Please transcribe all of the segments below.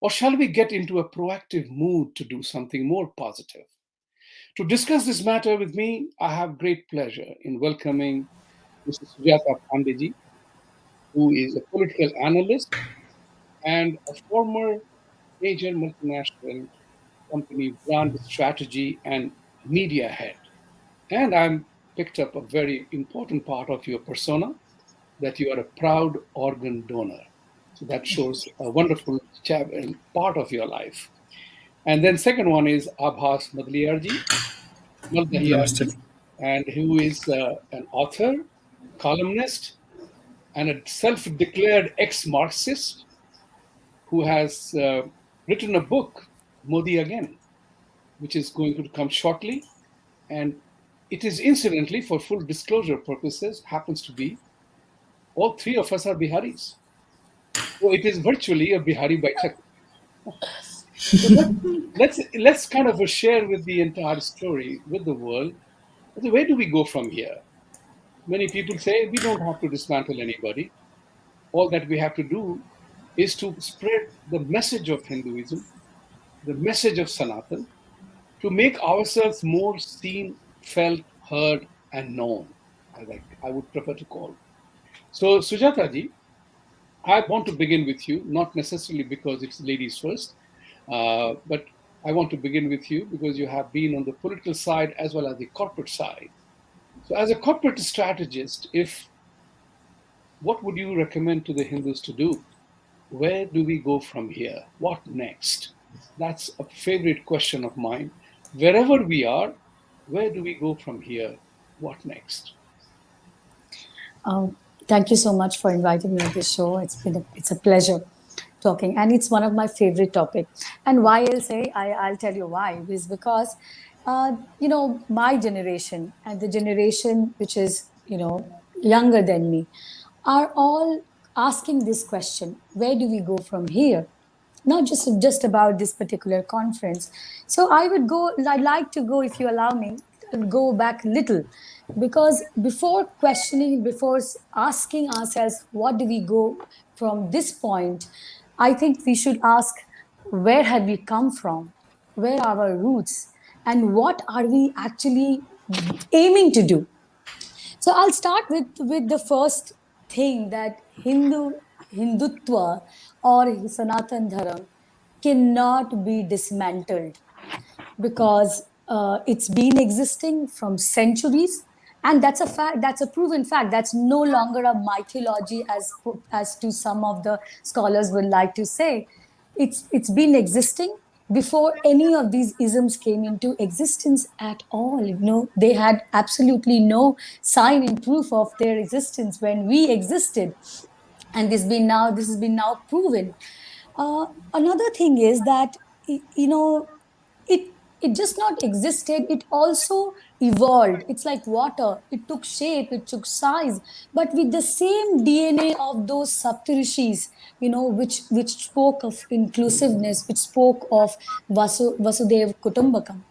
Or shall we get into a proactive mood to do something more positive? To discuss this matter with me, I have great pleasure in welcoming Mrs. Sujata Pandeyji, who is a political analyst and a former major multinational company brand strategy and media head. And I'm picked up a very important part of your persona, that you are a proud organ donor. So that shows a wonderful part of your life. And then second one is Abhas Namaste. Maldahiyarji, and who is an author, columnist, and a self-declared ex-Marxist who has written a book, Modi Again, which is going to come shortly. And it is incidentally, for full disclosure purposes, happens to be all three of us are Biharis. So it is virtually a Bihari Baitak. So let's kind of share with the entire story with the world. Where do we go from here? Many people say we don't have to dismantle anybody. All that we have to do is to spread the message of Hinduism, the message of Sanatan, to make ourselves more seen, felt, heard, and known, as I would prefer to call. So, Sujata ji, I want to begin with you, not necessarily because it's ladies first, but I want to begin with you because you have been on the political side as well as the corporate side. So, as a corporate strategist, if what would you recommend to the Hindus to do? Where do we go from here? What next? That's a favorite question of mine. Wherever we are, where do we go from here? What next? Um, Thank you so much for inviting me on this show. It's a pleasure talking, and it's one of my favorite topics. And why I'll tell you why is because my generation and the generation which is younger than me are all asking this question: where do we go from here? Not just about this particular conference. So I'd like to go, if you allow me, go back a little, because before questioning, before asking ourselves what do we go from this point, I think we should ask, where have we come from, where are our roots, and what are we actually aiming to do. So I'll start with the first thing, that Hindutva or Sanatan Dharam cannot be dismantled, because it's been existing from centuries, and that's a fact. That's a proven fact. That's no longer a mythology, as to some of the scholars would like to say. It's been existing before any of these isms came into existence at all. They had absolutely no sign and proof of their existence when we existed, and this has been now proven. Another thing is that it it just not existed, it also evolved. It's like water, it took shape, it took size, but with the same DNA of those saptarishis, which spoke of inclusiveness, which spoke of Vasudev Kutumbakam.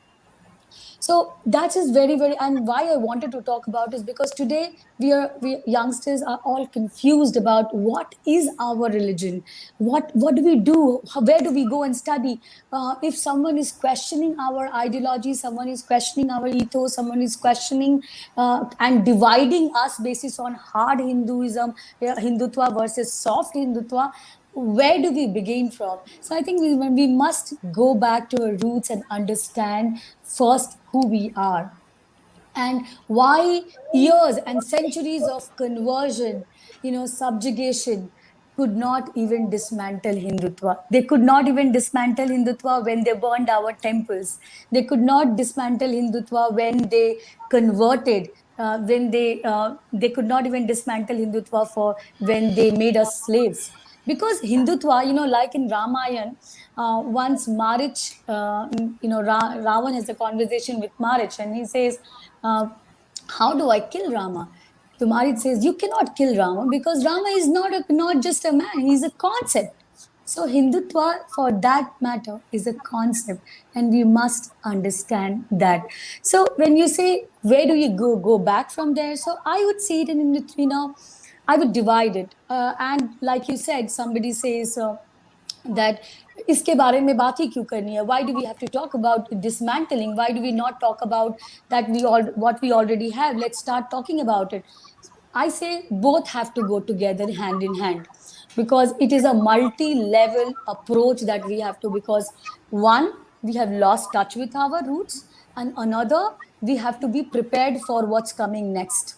So that is very, very, and why I wanted to talk about is because today we youngsters are all confused about what is our religion, what do we do, where do we go and study. If someone is questioning our ideology, someone is questioning our ethos, someone is questioning and dividing us basis on hard Hinduism, Hindutva versus soft Hindutva, where do we begin from? So I think we must go back to our roots and understand first who we are, and why years and centuries of conversion, subjugation, could not even dismantle Hindutva. They could not even dismantle Hindutva when they burned our temples. They could not dismantle Hindutva when they converted. When they could not even dismantle Hindutva for when they made us slaves. Because Hindutva, like in Ramayana, once Marich, Ravan has a conversation with Marich, and he says, how do I kill Rama? So Marit says, you cannot kill Rama, because Rama is not just a man, he's a concept. So Hindutva, for that matter, is a concept, and we must understand that. So when you say, where do you go back from there? So I would see it I would divide it. And like you said, somebody says, that इसके बारे में बात ही क्यों करनी है? Why do we have to talk about dismantling? Why do we not talk about that we all what we already have? Let's start talking about it. I say both have to go together hand in hand, because it is a multi-level approach that we have to, because one, we have lost touch with our roots, and another, we have to be prepared for what's coming next,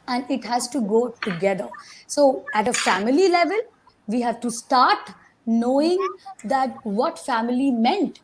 and it has to go together. So at a family level, we have to start knowing that what family meant.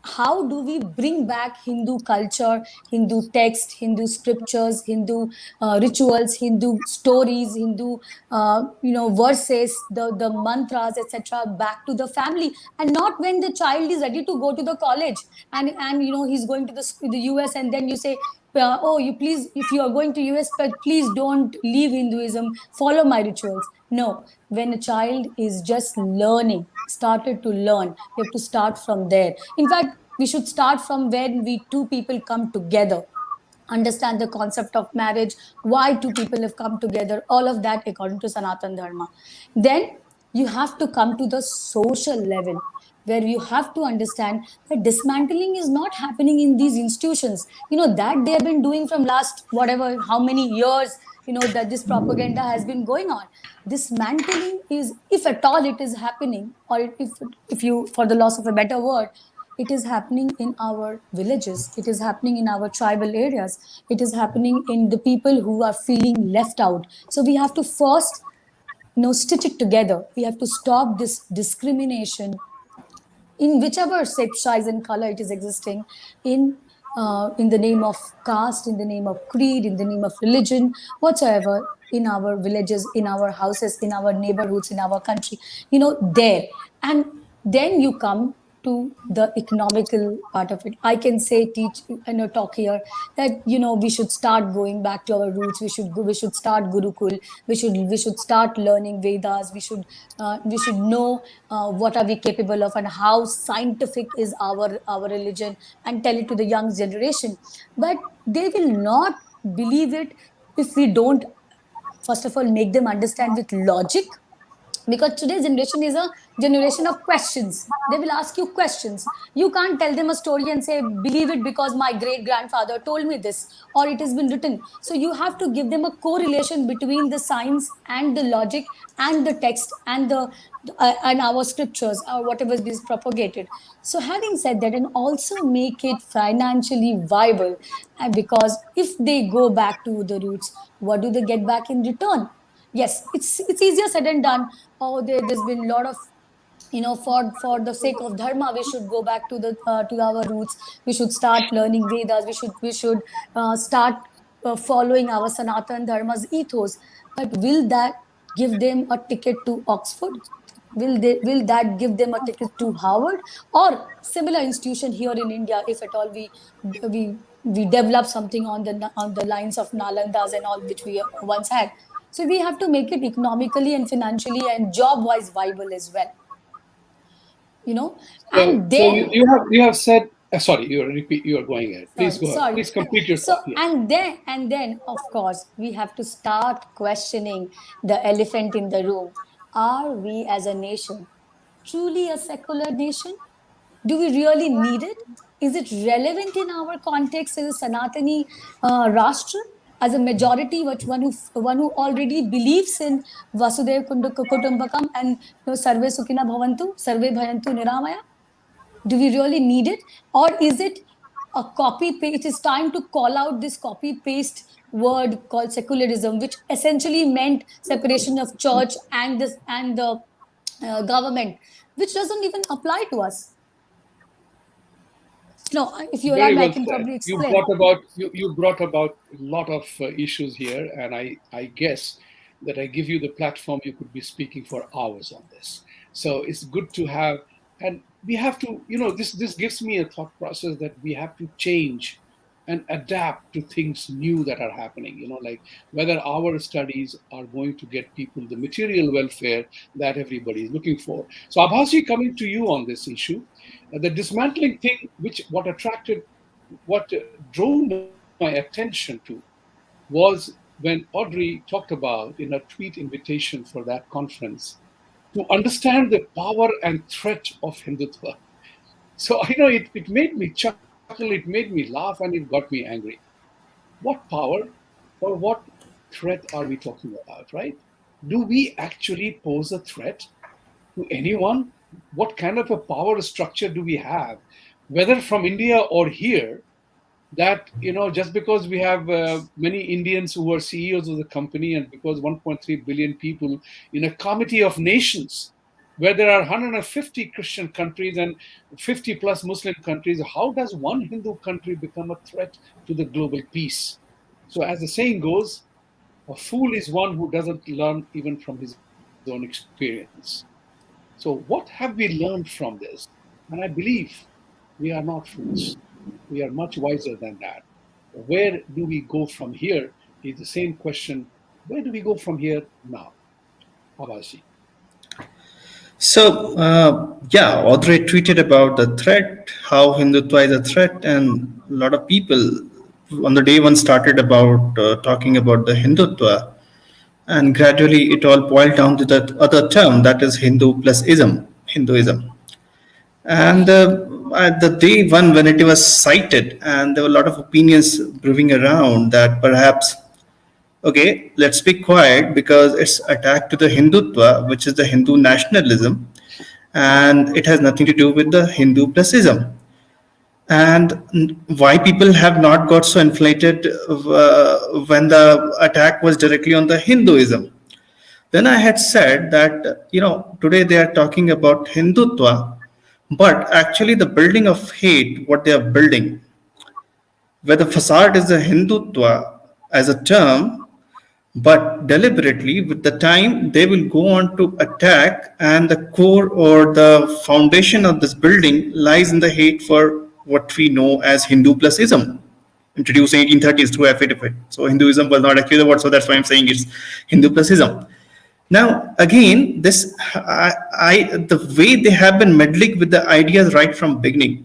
How do we bring back Hindu culture, Hindu text, Hindu scriptures, Hindu rituals, Hindu stories, Hindu verses, the mantras, etc., back to the family, and not when the child is ready to go to the college, and he's going to the US, and then you say, oh, you please, if you are going to US, but please don't leave Hinduism, follow my rituals. No, when a child is just learning, started to learn, we have to start from there. In fact, we should start from when we two people come together, understand the concept of marriage, why two people have come together, all of that according to Sanatan Dharma. Then you have to come to the social level, where you have to understand that dismantling is not happening in these institutions, that they have been doing from last whatever, how many years, that this propaganda has been going on. Dismantling is, if at all it is happening, or if you, for the loss of a better word, it is happening in our villages, it is happening in our tribal areas, it is happening in the people who are feeling left out. So we have to first, stitch it together. We have to stop this discrimination in whichever shape, size, and color it is existing, in the name of caste, in the name of creed, in the name of religion, whatsoever, in our villages, in our houses, in our neighborhoods, in our country, there. And then you come to the economical part of it. I can say, teach, talk here that we should start going back to our roots. We should start Gurukul. We should start learning Vedas. We should know what are we capable of, and how scientific is our religion, and tell it to the young generation. But they will not believe it if we don't, first of all, make them understand with logic, because today's generation is a generation of questions. They will ask you questions. You can't tell them a story and say, believe it because my great grandfather told me this, or it has been written. So you have to give them a correlation between the science and the logic and the text and the and our scriptures, or whatever is propagated. So having said that, and also make it financially viable, because if they go back to the roots, what do they get back in return? Yes, it's easier said than done. Oh, there's been a lot of, for the sake of dharma, we should go back to our roots. We should start learning Vedas. We should start following our Sanatan Dharma's ethos. But will that give them a ticket to Oxford? Will that give them a ticket to Harvard, or similar institution here in India, if at all we develop something on the lines of Nalandas and all, which we once had. So we have to make it economically and financially and job wise viable as well, you know and So then you have said. Sorry, you are going ahead. Please sorry go ahead. sorry Please complete your so thought. Yes. and then of course we have to start questioning the elephant in the room. Are we as a nation truly a secular nation? Do we really need it? Is it relevant in our context as a Sanatani Rashtra, as a majority, which one who already believes in Vasudev Kutumbakam and Sarve Sukhina Bhavantu, Sarve Bhayantu Niramaya? Do we really need it, or is it a copy paste? It is time to call out this copy paste word called secularism, which essentially meant separation of church and the government, which doesn't even apply to us. No, if you allow Very me, I well can said. probably You explain. brought about you brought about a lot of issues here, and I guess that I give you the platform. You could be speaking for hours on this. So it's good to have, and we have to. This gives me a thought process that we have to change and adapt to things new that are happening. Like whether our studies are going to get people the material welfare that everybody is looking for. So Abhasi, coming to you on this issue, the dismantling thing, what drove my attention to was when Audrey talked about in a tweet invitation for that conference to understand the power and threat of Hindutva. So I know it made me chuckle, it made me laugh, and it got me angry. What power or what threat are we talking about, right? Do we actually pose a threat to anyone? What kind of a power structure do we have, whether from India or here, that just because we have many Indians who are CEOs of the company, and because 1.3 billion people in a committee of nations where there are 150 Christian countries and 50 plus Muslim countries, how does one Hindu country become a threat to the global peace? So as the saying goes, a fool is one who doesn't learn even from his own experience. So what have we learned from this? And I believe we are not fools. We are much wiser than that. Where do we go from here is the same question. Where do we go from here now? Abashi. So, yeah, Audrey tweeted about the threat, how Hindutva is a threat, and a lot of people on the day one started about talking about the Hindutva, and gradually it all boiled down to that other term, that is Hindu plus ism, Hinduism. And at the day one, when it was cited, and there were a lot of opinions brewing around that perhaps, okay, let's be quiet because it's attack to the Hindutva, which is the Hindu nationalism, and it has nothing to do with the Hindu plus ism. And why people have not got so inflated when the attack was directly on the Hinduism. Then I had said that, today they are talking about Hindutva, but actually the building of hate, what they are building, where the facade is the Hindutva as a term, but deliberately with the time they will go on to attack, and the core or the foundation of this building lies in the hate for what we know as Hindu plus ism, introduced in 1830s through affidavit. So Hinduism was not actually the word, so that's why I'm saying it's Hindu plus ism. Now again, this the way they have been meddling with the ideas right from beginning,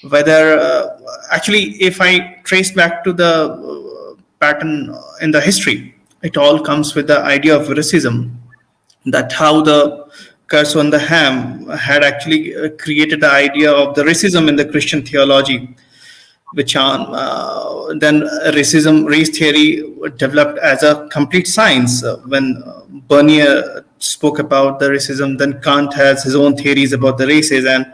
whether actually if I trace back to the pattern in the history, it all comes with the idea of racism, that how the curse on the ham had actually created the idea of the racism in the Christian theology, which on then racism, race theory developed as a complete science. When Bernier spoke about the racism, then Kant has his own theories about the races, and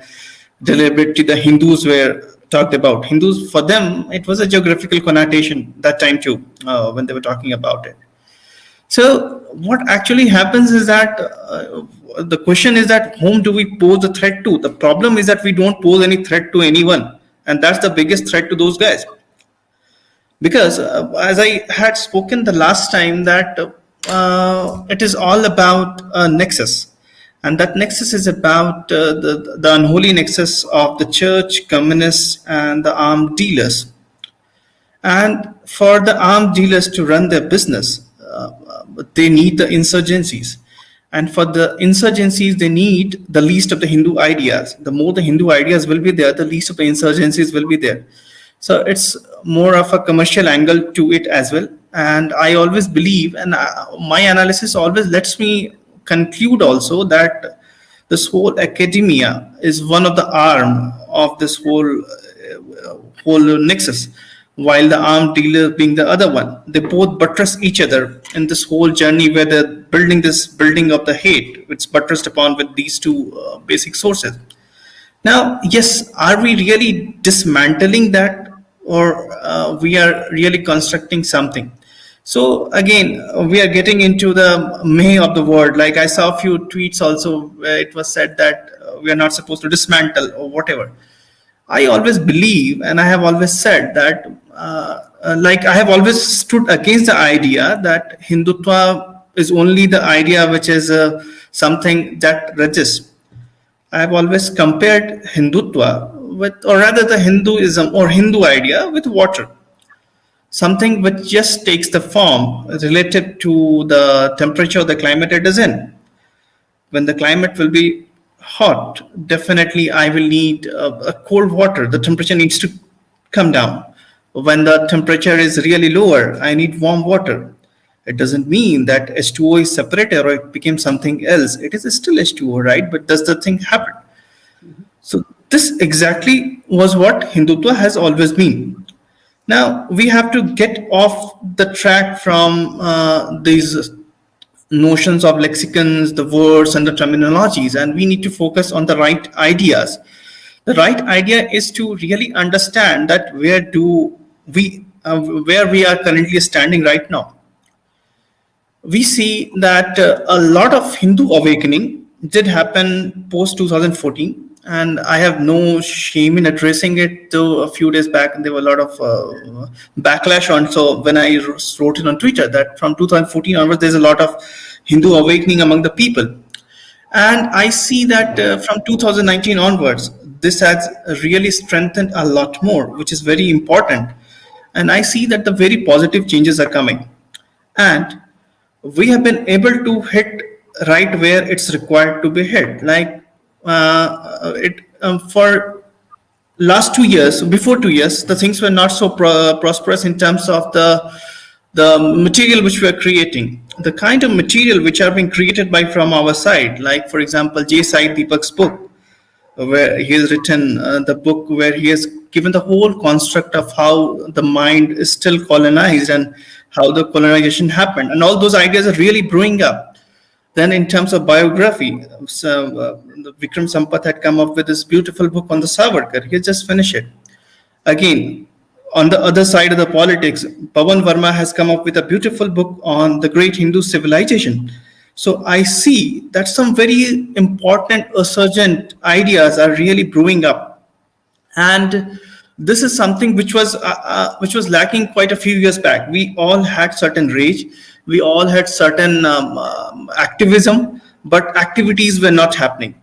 deliberately the Hindus were talked about. Hindus, for them, it was a geographical connotation that time too, when they were talking about it. So what actually happens is that the question is that whom do we pose a threat to? The problem is that we don't pose any threat to anyone, and that's the biggest threat to those guys. Because as I had spoken the last time, that it is all about a nexus, and that nexus is about the unholy nexus of the church, communists, and the armed dealers. And for the armed dealers to run their business, they need the insurgencies. And for the insurgencies, they need the least of the Hindu ideas. The more the Hindu ideas will be there, the least of the insurgencies will be there. So it's more of a commercial angle to it as well. And I always believe, and my analysis always lets me conclude also, that this whole academia is one of the arm of this whole nexus, while the armed dealer being the other one. They both buttress each other in this whole journey where they're building this building of the hate, which buttressed upon with these two basic sources. Now, yes, are we really dismantling that, or we are really constructing something? So again, we are getting into the may of the word. Like I saw a few tweets also where it was said that we are not supposed to dismantle or whatever. I always believe, and I have always said that, like I have always stood against the idea that Hindutva is only the idea which is something that resists. I have always compared Hindutva with, or rather the Hinduism or Hindu idea with water. Something which just takes the form relative to the temperature of the climate it is in. When the climate will be hot, definitely I will need a cold water. The temperature needs to come down. When the temperature is really lower, I need warm water. It doesn't mean that H2O is separated or it became something else. It is still H2O, right? But does the thing happen? So this exactly was what Hindutva has always been. Now we have to get off the track from these notions of lexicons, the words, and the terminologies, and we need to focus on the right ideas. The right idea is to really understand that where we are currently standing right now. We see that a lot of Hindu awakening did happen post 2014, and I have no shame in addressing it. Though a few days back, there were a lot of backlash on. So when I wrote it on Twitter that from 2014 onwards, there's a lot of Hindu awakening among the people, and I see that from 2019 onwards, this has really strengthened a lot more, which is very important. And I see that the very positive changes are coming, and we have been able to hit right where it's required to be hit. Like it for last 2 years, before 2 years, the things were not so prosperous in terms of the material which we are creating, the kind of material which are being created by from our side. Like for example, J. Sai Deepak's book, where he has written the book where he has given the whole construct of how the mind is still colonized and how the colonization happened, and all those ideas are really brewing up. Then in terms of biography, so Vikram Sampath had come up with this beautiful book on the Savarkar. He just finished it. Again, on the other side of the politics, Pawan Verma has come up with a beautiful book on the great Hindu civilization. So I see that some very important urgent ideas are really brewing up, and this is something which was lacking quite a few years back. We all had certain rage, we all had certain activism, but activities were not happening.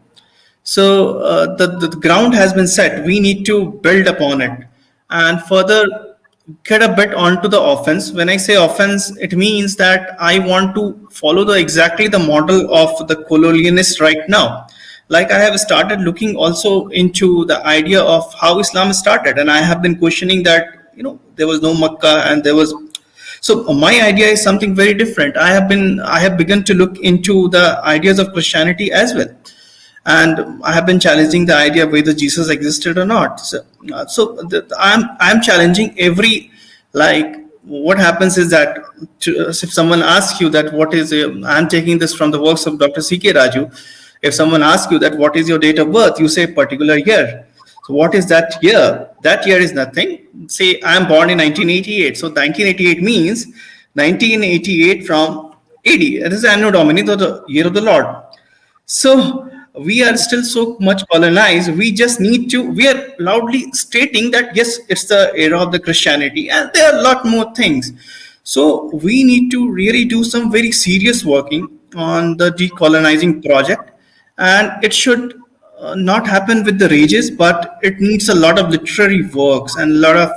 So the ground has been set. We need to build upon it and further get a bit onto the offense. When I say offense, it means that I want to follow the exactly the model of the colonialists right now. Like I have started looking also into the idea of how Islam started, and I have been questioning that there was no Makkah and there was. So my idea is something very different. I have begun to look into the ideas of Christianity as well, and I have been challenging the idea of whether Jesus existed or not. I'm challenging every, like, what happens is that if someone asks you that what is I'm taking this from the works of Dr. C.K. Raju. If someone asks you that what is your date of birth, you say particular year. So what is that year? That year is nothing. Say I am born in 1988. So 1988 means 1988 from AD. That is Anno Domini, the year of the Lord. So we are still so much colonized. We are loudly stating that yes, it's the era of the Christianity, and there are a lot more things. So we need to really do some very serious working on the decolonizing project, and it should not happen with the rages, but it needs a lot of literary works and a lot of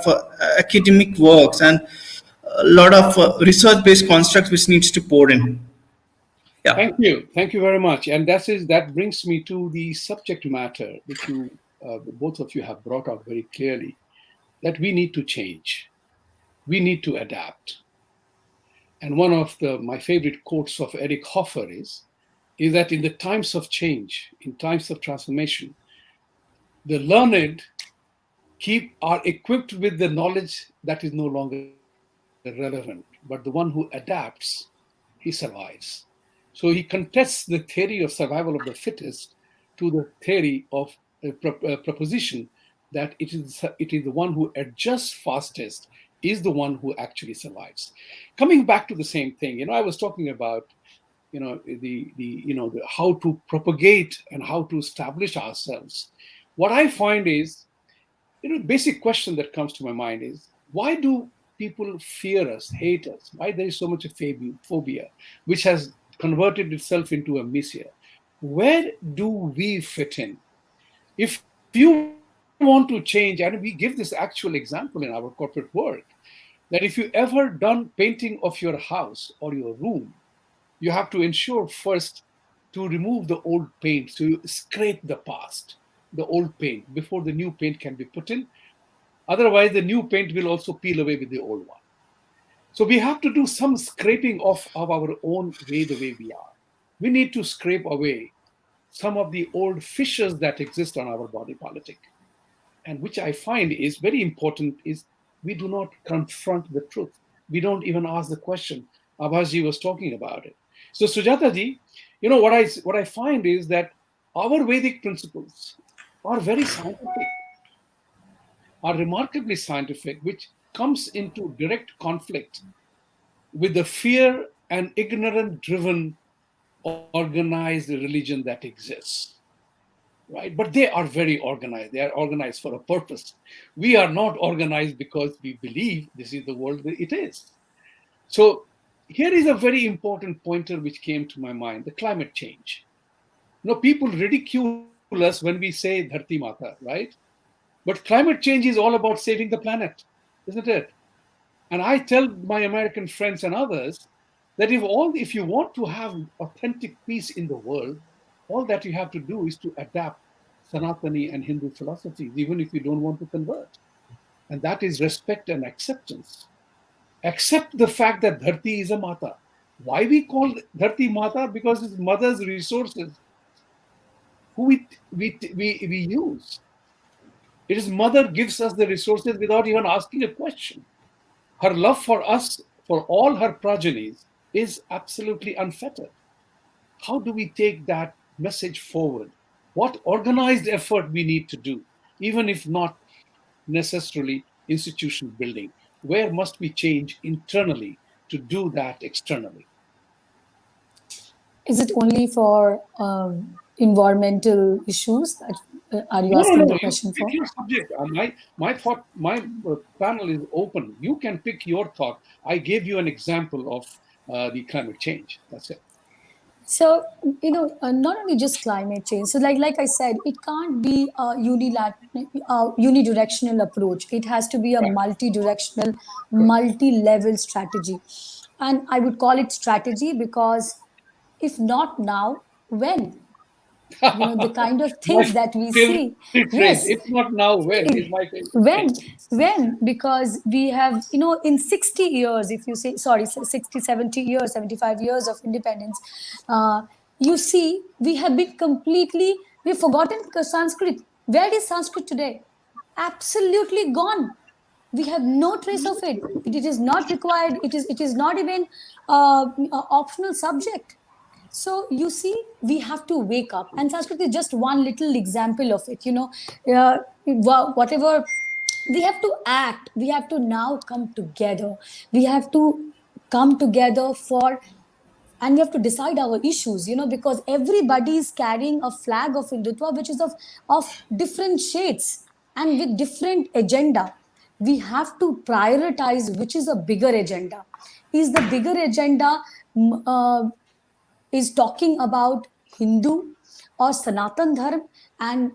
academic works and a lot of research-based constructs which needs to pour in. Yeah. Thank you very much. And that brings me to the subject matter which you both of you have brought out very clearly, that we need to change, we need to adapt. And one of my favorite quotes of Eric Hoffer is that in the times of change, in times of transformation, the learned are equipped with the knowledge that is no longer relevant, but the one who adapts, he survives. So he contests the theory of survival of the fittest to the theory of a proposition that it is the one who adjusts fastest is the one who actually survives. Coming back to the same thing, I was talking about the how to propagate and how to establish ourselves. What I find is, basic question that comes to my mind is, why do people fear us, hate us? Why there is so much of phobia, which has converted itself into a misia? Where do we fit in? If you want to change, and we give this actual example in our corporate work, that if you ever done painting of your house or your room, you have to ensure first to remove the old paint, to scrape the past, the old paint, before the new paint can be put in. Otherwise, the new paint will also peel away with the old one. So we have to do some scraping off of our own way, the way we are. We need to scrape away some of the old fissures that exist on our body politic. And which I find is very important is we do not confront the truth. We don't even ask the question. Abhasji was talking about it. So Sujata ji, what I find is that our Vedic principles are very scientific, are remarkably scientific, which comes into direct conflict with the fear and ignorant driven organized religion that exists, right? But they are very organized. They are organized for a purpose. We are not organized because we believe this is the world that it is. So here is a very important pointer which came to my mind: the climate change. People ridicule us when we say Dharti Mata, right? But climate change is all about saving the planet, isn't it? And I tell my American friends and others that if you want to have authentic peace in the world, all that you have to do is to adapt Sanatani and Hindu philosophies, even if you don't want to convert. And that is respect and acceptance. Accept the fact that Dharti is a Mata. Why we call Dharti Mata? Because it's mother's resources who we use. It is mother gives us the resources without even asking a question. Her love for us, for all her progenies, is absolutely unfettered. How do we take that message forward? What organized effort we need to do, even if not necessarily institution building? Where must we change internally to do that externally? Is it only for environmental issues that are you No, no, asking no. the You question pick for? your subject. My thought, my panel is open. You can pick your thought. I gave you an example of the climate change. That's it. So, not only just climate change. So, like I said, it can't be a unidirectional approach. It has to be a Right. multi-directional, Correct. multi-level strategy. And I would call it strategy because if not now, when? The kind of My things that we favorite see. phrase. If Yes, not now, when is my favorite when phrase. because we have in 60 years, if you say, sorry, 60, 70 years, 75 years of independence, you see we have been completely, we've forgotten Sanskrit. Where is Sanskrit today? Absolutely gone. We have no trace of it. It is not required. It is not even a optional subject. So you see, we have to wake up, and Sanskrit is just one little example of it. Whatever we have to act, we have to now come together. We have to come together for, and we have to decide our issues. Because everybody is carrying a flag of Hindutva, which is of different shades and with different agenda. We have to prioritize which is a bigger agenda. Is the bigger agenda is talking about Hindu or Sanatan Dharma, and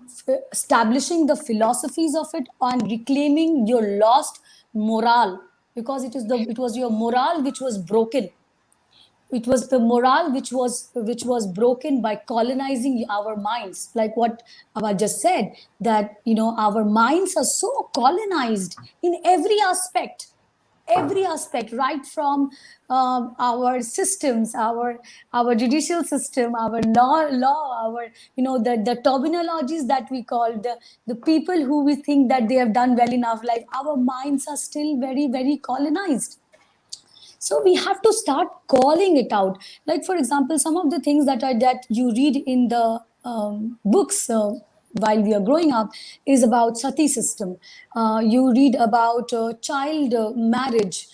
establishing the philosophies of it and reclaiming your lost morale, because it was your morale which was broken. It was the morale which was broken by colonizing our minds, like what Abba just said, that our minds are so colonized in every aspect, right from our systems, our judicial system, our law, our the terminologies that we call, the people who we think that they have done well in our life. Our minds are still very, very colonized. So we have to start calling it out. Like, for example, some of the things that you read in the books while we are growing up is about sati system. You read about child marriage,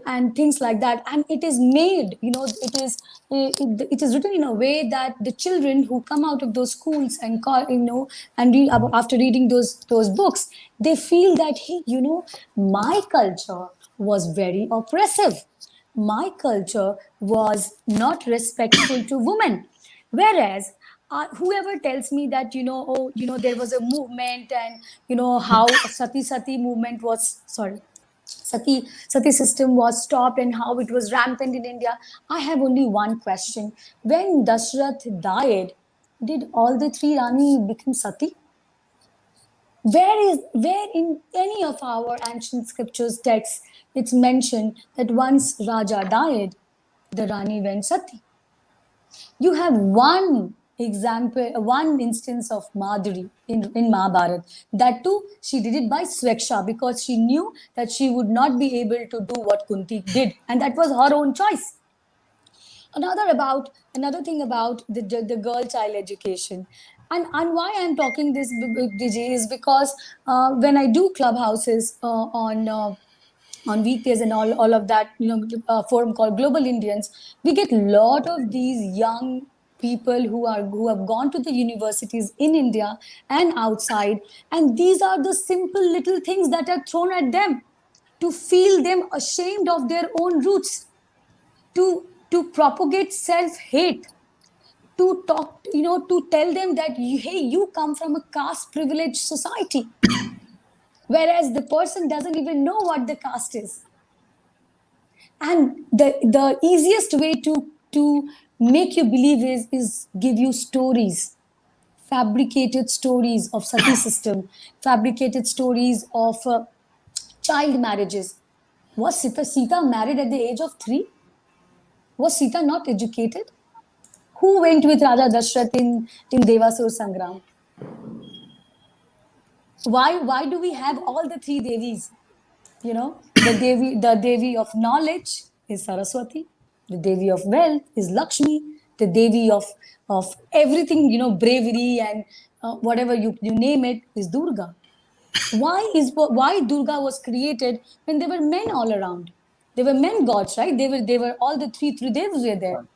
and things like that, and it is made, it is written in a way that the children who come out of those schools and call, and read after reading those books, they feel that, hey, my culture was very oppressive. My culture was not respectful to women. Whereas whoever tells me that, there was a movement, and how sati movement was, sorry, sati system was stopped, and how it was rampant in India, I have only one question: when Dashrath died, did all the three Rani become sati? Where in any of our ancient scriptures texts it's mentioned that once Raja died, the Rani went sati. You have one example, one instance of Madhuri in Mahabharat. That too, she did it by Sweksha because she knew that she would not be able to do what Kunti did, and that was her own choice. Another thing about the girl child education, and why I'm talking this, DJ, is because when I do clubhouses on weekdays and all of that, forum called Global Indians, we get a lot of these young people who have gone to the universities in India and outside, and these are the simple little things that are thrown at them to feel them ashamed of their own roots, to propagate self hate, to talk, to tell them that hey, you come from a caste privileged society, whereas the person doesn't even know what the caste is. And the easiest way to make you believe is give you stories, fabricated stories of sati system, fabricated stories of child marriages. Was Sita married at the age of 3? Was Sita not educated? Who went with Raja Dashrath in Devasur Sangram? Why do we have all the three Devis? The Devi of knowledge is Saraswati, the Devi of wealth is Lakshmi, the Devi of everything, bravery and whatever you name it is Durga. Why Durga was created when there were men all around? There were men gods, right? They were all the three devas were there,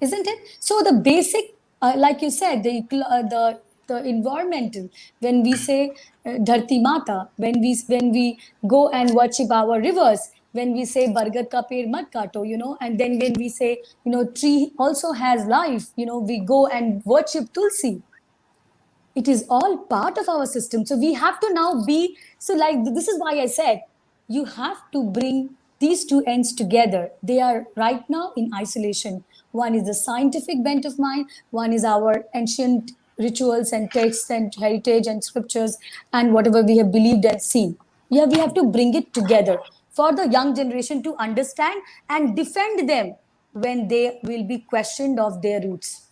isn't it? So the basic, like you said, the environmental. When we say Dharti Mata, when we go and worship our rivers, when we say Bargat ka ped mat kato, and then when we say tree also has life, we go and worship Tulsi. It is all part of our system, so we have to now be, so like this is why I said you have to bring these two ends together. They are right now in isolation. One is the scientific bent of mind, one is our ancient rituals and texts and heritage and scriptures and whatever we have believed and seen. We have to bring it together for the young generation to understand and defend them when they will be questioned of their roots.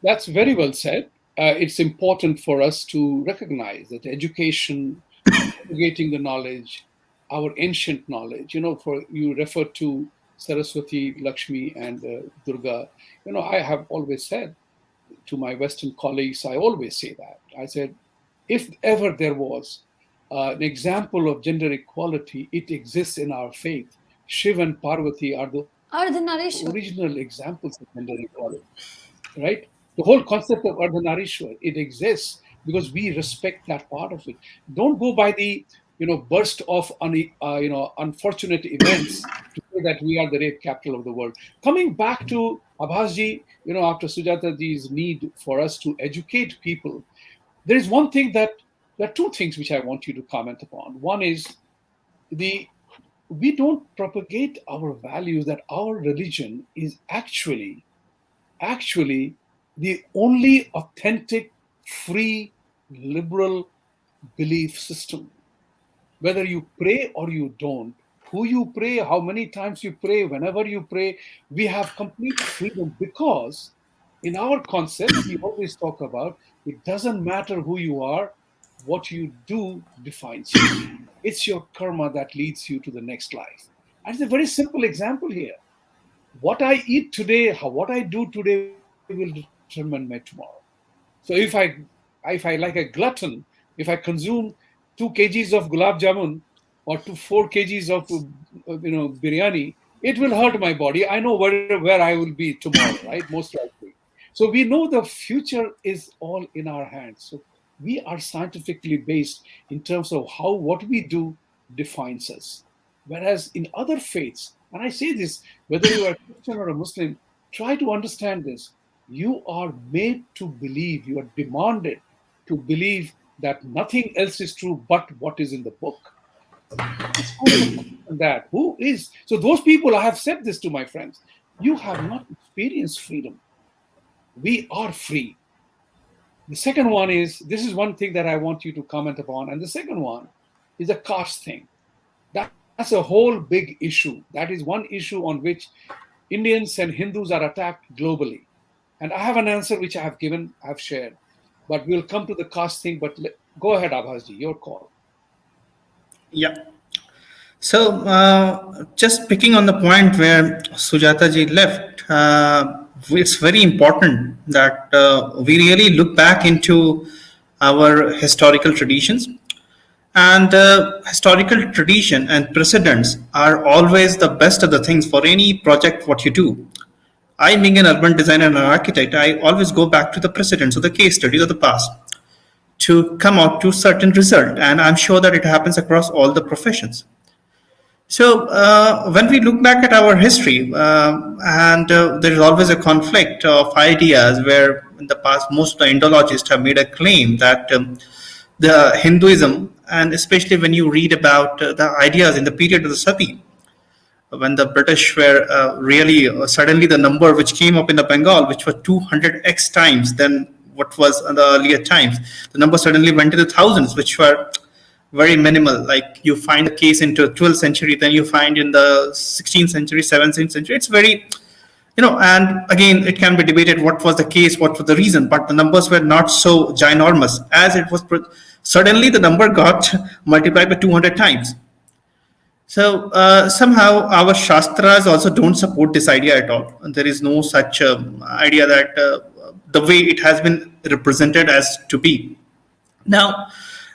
That's very well said. It's important for us to recognize that education, propagating the knowledge, our ancient knowledge, for you referred to Saraswati, Lakshmi, and Durga. I have always said to my Western colleagues, I always say that. I said, if ever there was an example of gender equality, it exists in our faith. Shiv and Parvati are the Ardhanarishwar. original examples of gender equality, right? The whole concept of Ardhanarishwar, it exists because we respect that part of it. Don't go by the burst of unfortunate events to say that we are the rape capital of the world. Coming back to Abhasji, after Sujata ji's need for us to educate people, there is one thing that there are two things which I want you to comment upon. One is the we don't propagate our values that our religion is actually the only authentic, free, liberal belief system. Whether you pray or you don't, who you pray, how many times you pray, whenever you pray, we have complete freedom because in our concept, we always talk about it doesn't matter who you are, what you do defines you. It's your karma that leads you to the next life. And it's a very simple example here. What I eat today, what I do today will determine my tomorrow. So if I like a glutton, if I consume 2 kgs of gulab jamun or 4 kgs of biryani, it will hurt my body. I know where I will be tomorrow, right? Most likely. So we know the future is all in our hands. So we are scientifically based in terms of how what we do defines us. Whereas in other faiths, and I say this, whether you are a Christian or a Muslim, try to understand this. You are made to believe, you are demanded to believe that nothing else is true but what is in the book. It's that. Who is? So, those people, I have said this to my friends, you have not experienced freedom. We are free. The second one is, this is one thing that I want you to comment upon. And the second one is the caste thing. That's a whole big issue. That is one issue on which Indians and Hindus are attacked globally. And I have an answer which I have given, I have shared. But we'll come to the caste thing. But go ahead, Abhasji, your call. Yeah. So, just picking on the point where Sujata ji left, it's very important that we really look back into our historical traditions. And historical tradition and precedents are always the best of the things for any project what you do. I, being an urban designer and an architect, I always go back to the precedents or the case studies of the past to come out to certain result. And I'm sure that it happens across all the professions. So when we look back at our history, and there is always a conflict of ideas where in the past most of the Indologists have made a claim that the Hinduism, and especially when you read about the ideas in the period of the Sati, when the British were really suddenly the number which came up in the Bengal, which was 200x times than what was in the earlier times, the number suddenly went to the thousands, which were very minimal. Like you find a case into the 12th century, then you find in the 16th century, 17th century. It's very, and again, it can be debated what was the case, what was the reason, but the numbers were not so ginormous as it was. Suddenly the number got multiplied by 200 times. So somehow our Shastras also don't support this idea at all. There is no such idea that the way it has been represented as to be. Now,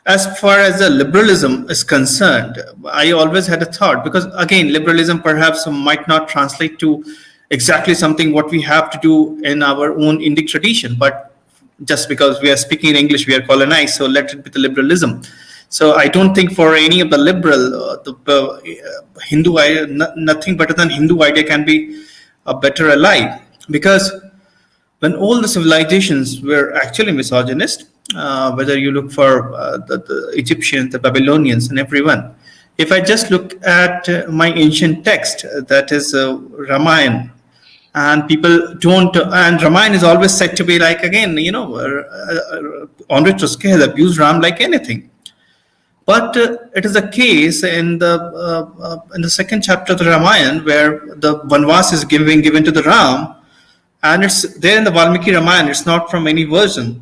as far as the liberalism is concerned, I always had a thought, because again, liberalism perhaps might not translate to exactly something what we have to do in our own Indic tradition, but just because we are speaking in English, we are colonized, so let it be the liberalism. So I don't think for any of the liberal, Hindu idea, nothing better than Hindu idea can be a better ally, because when all the civilizations were actually misogynist, whether you look for the Egyptians, the Babylonians, and everyone. If I just look at my ancient text, that is Ramayana, and people don't, and Ramayana is always said to be like, again, Andre Tuske has abused Ram like anything. But it is a case in the second chapter of the Ramayana where the Vanvas is given to the Ram, and it's there in the Valmiki Ramayana. It's not from any version.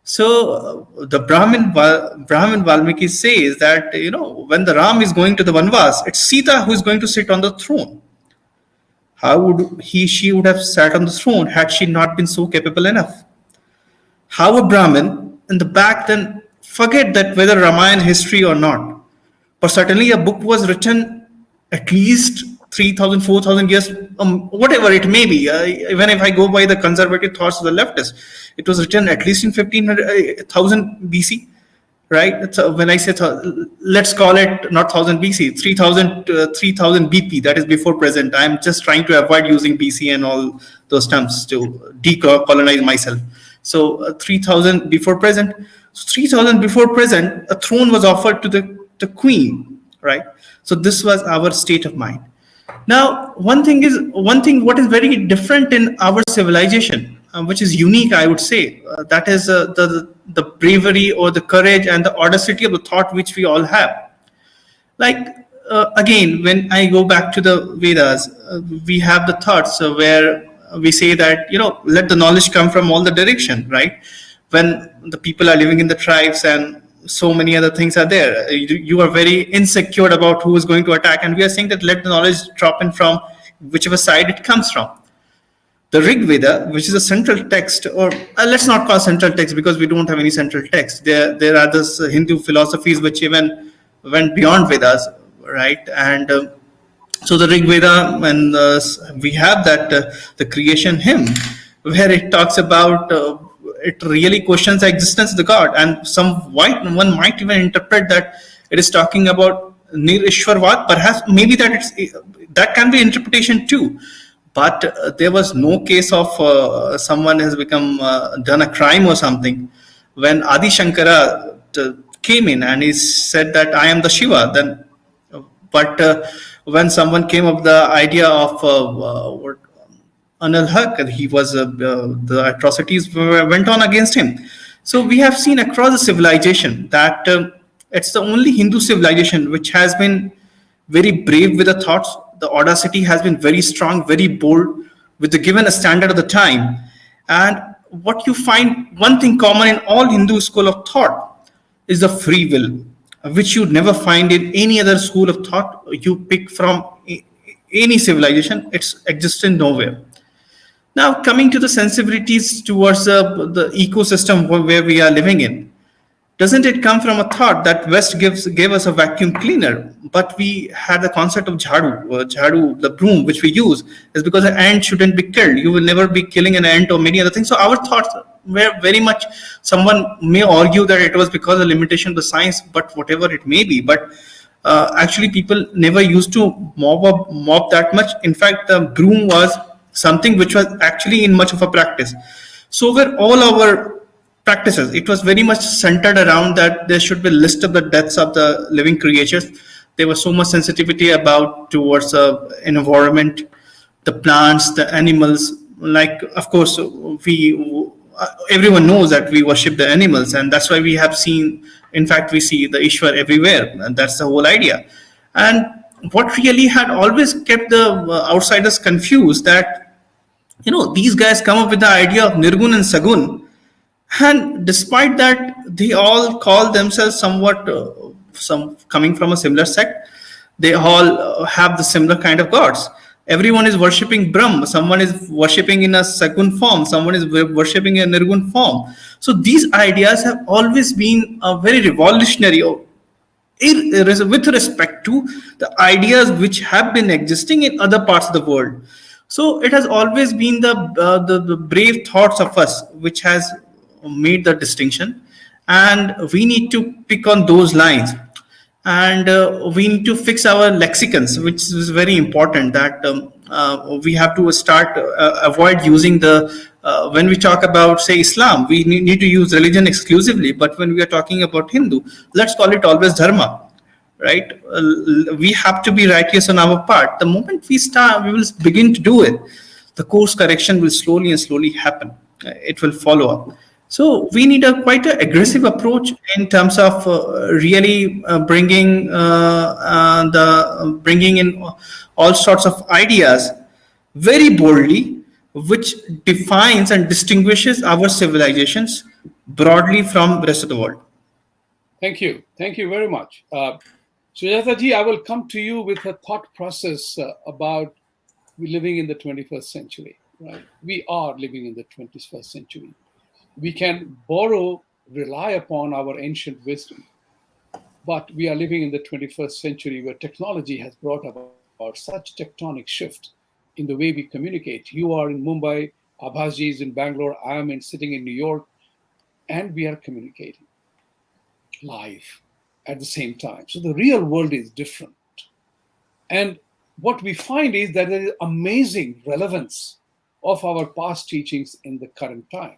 So the Brahmin Valmiki says that when the Ram is going to the Vanvas, it's Sita who is going to sit on the throne. How would she would have sat on the throne had she not been so capable enough? How a Brahmin in the back then forget that whether Ramayana history or not, but certainly a book was written at least 3,000, 4,000 years, whatever it may be. Even if I go by the conservative thoughts of the leftists, it was written at least in 1500 BC, right? So when I say, let's call it not 1000 BC, 3000 BP, that is before present. I'm just trying to avoid using BC and all those terms to decolonize myself. So 3000 before present. So 3000 before present, a throne was offered to the queen, right? So this was our state of mind. Now, one thing what is very different in our civilization, which is unique, I would say, that is the bravery or the courage and the audacity of the thought which we all have. Like, again, when I go back to the Vedas, we have the thoughts where we say that, let the knowledge come from all the direction, right? When the people are living in the tribes and so many other things are there, you are very insecure about who is going to attack, and we are saying that let the knowledge drop in from whichever side it comes from. The Rig Veda, which is a central text, or let's not call central text because we don't have any central text. There are these Hindu philosophies which even went beyond Vedas, right? And so the Rig Veda, and we have that the creation hymn where it talks about it really questions the existence of the God, and one might even interpret that it is talking about Nirishwarvad. Perhaps maybe that can be interpretation too, but there was no case of someone has done a crime or something. When Adi Shankara came in and he said that I am the Shiva, then but when someone came up the idea of Anil Haq, he was the atrocities went on against him. So we have seen across the civilization that it's the only Hindu civilization which has been very brave with the thoughts. The audacity has been very strong, very bold, with the given a standard of the time. And what you find, one thing common in all Hindu school of thought is the free will, which you never find in any other school of thought you pick from any civilization. It's existing nowhere. Now, coming to the sensibilities towards the ecosystem where we are living in, doesn't it come from a thought that West gave us a vacuum cleaner, but we had the concept of jhadu, the broom which we use, is because an ant shouldn't be killed. You will never be killing an ant or many other things. So our thoughts were very much. Someone may argue that it was because of limitation of the science, but whatever it may be, but actually people never used to mop that much. In fact, the broom was something which was actually in much of a practice. So were all our practices. It was very much centered around that there should be a list of the deaths of the living creatures. There was so much sensitivity about towards the environment, the plants, the animals. Like, of course, we everyone knows that we worship the animals, and that's why we have seen. In fact, we see the Ishwar everywhere, and that's the whole idea. And what really had always kept the outsiders confused that these guys come up with the idea of Nirgun and Sagun, and despite that, they all call themselves somewhat, some coming from a similar sect. They all have the similar kind of gods. Everyone is worshipping Brahm. Someone is worshipping in a Sagun form. Someone is worshipping in a Nirgun form. So these ideas have always been very revolutionary, with respect to the ideas which have been existing in other parts of the world. So it has always been the brave thoughts of us which has made the distinction, and we need to pick on those lines, and we need to fix our lexicons, which is very important. That we have to start avoid using the when we talk about, say, Islam, we need to use religion exclusively, but when we are talking about Hindu, let's call it always dharma, right? We have to be righteous on our part. The moment we will begin to do it, the course correction will slowly and slowly happen. It will follow up. So we need a quite an aggressive approach in terms of really bringing in all sorts of ideas very boldly, which defines and distinguishes our civilizations broadly from the rest of the world. Thank you. Thank you very much. Sujata ji, I will come to you with a thought process about we living in the 21st century, right? We are living in the 21st century. We can rely upon our ancient wisdom, but we are living in the 21st century where technology has brought about such tectonic shift in the way we communicate. You are in Mumbai, Abhasji is in Bangalore, I am sitting in New York, and we are communicating live at the same time. So the real world is different. And what we find is that there is amazing relevance of our past teachings in the current time.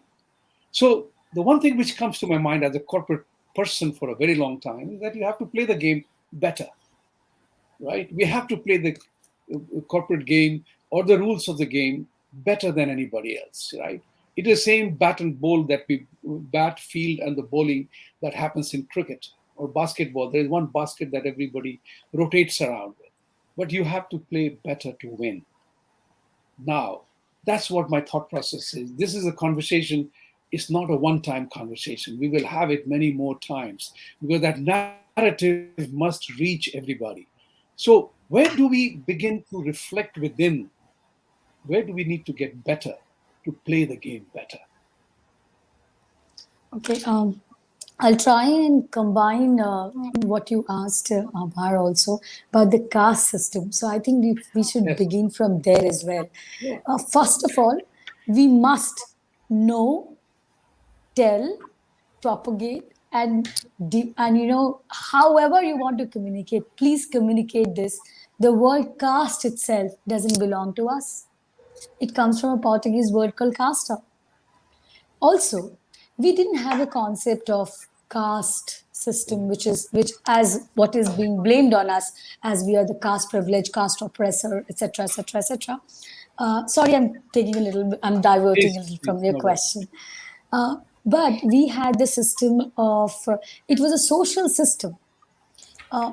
So the one thing which comes to my mind as a corporate person for a very long time is that you have to play the game better, right? We have to play the corporate game or the rules of the game better than anybody else, right? It is the same bat and ball that we bat, field, and the bowling that happens in cricket or basketball. There is one basket that everybody rotates around with, but you have to play better to win. Now, that's what my thought process is. This is a conversation. It's not a one-time conversation. We will have it many more times because that narrative must reach everybody. So where do we begin to reflect within? Where do we need to get better to play the game better? Okay, I'll try and combine what you asked, Abhar, also about the caste system. So I think we should begin from there as well. First of all, we must know, tell, propagate, and however you want to communicate, please communicate this. The word caste itself doesn't belong to us. It comes from a Portuguese word called casta. Also, we didn't have a concept of caste system, which as what is being blamed on us, as we are the caste privilege, caste oppressor, etc., etc., etc. Sorry, I'm diverting a little from your question. But we had the system of, it was a social system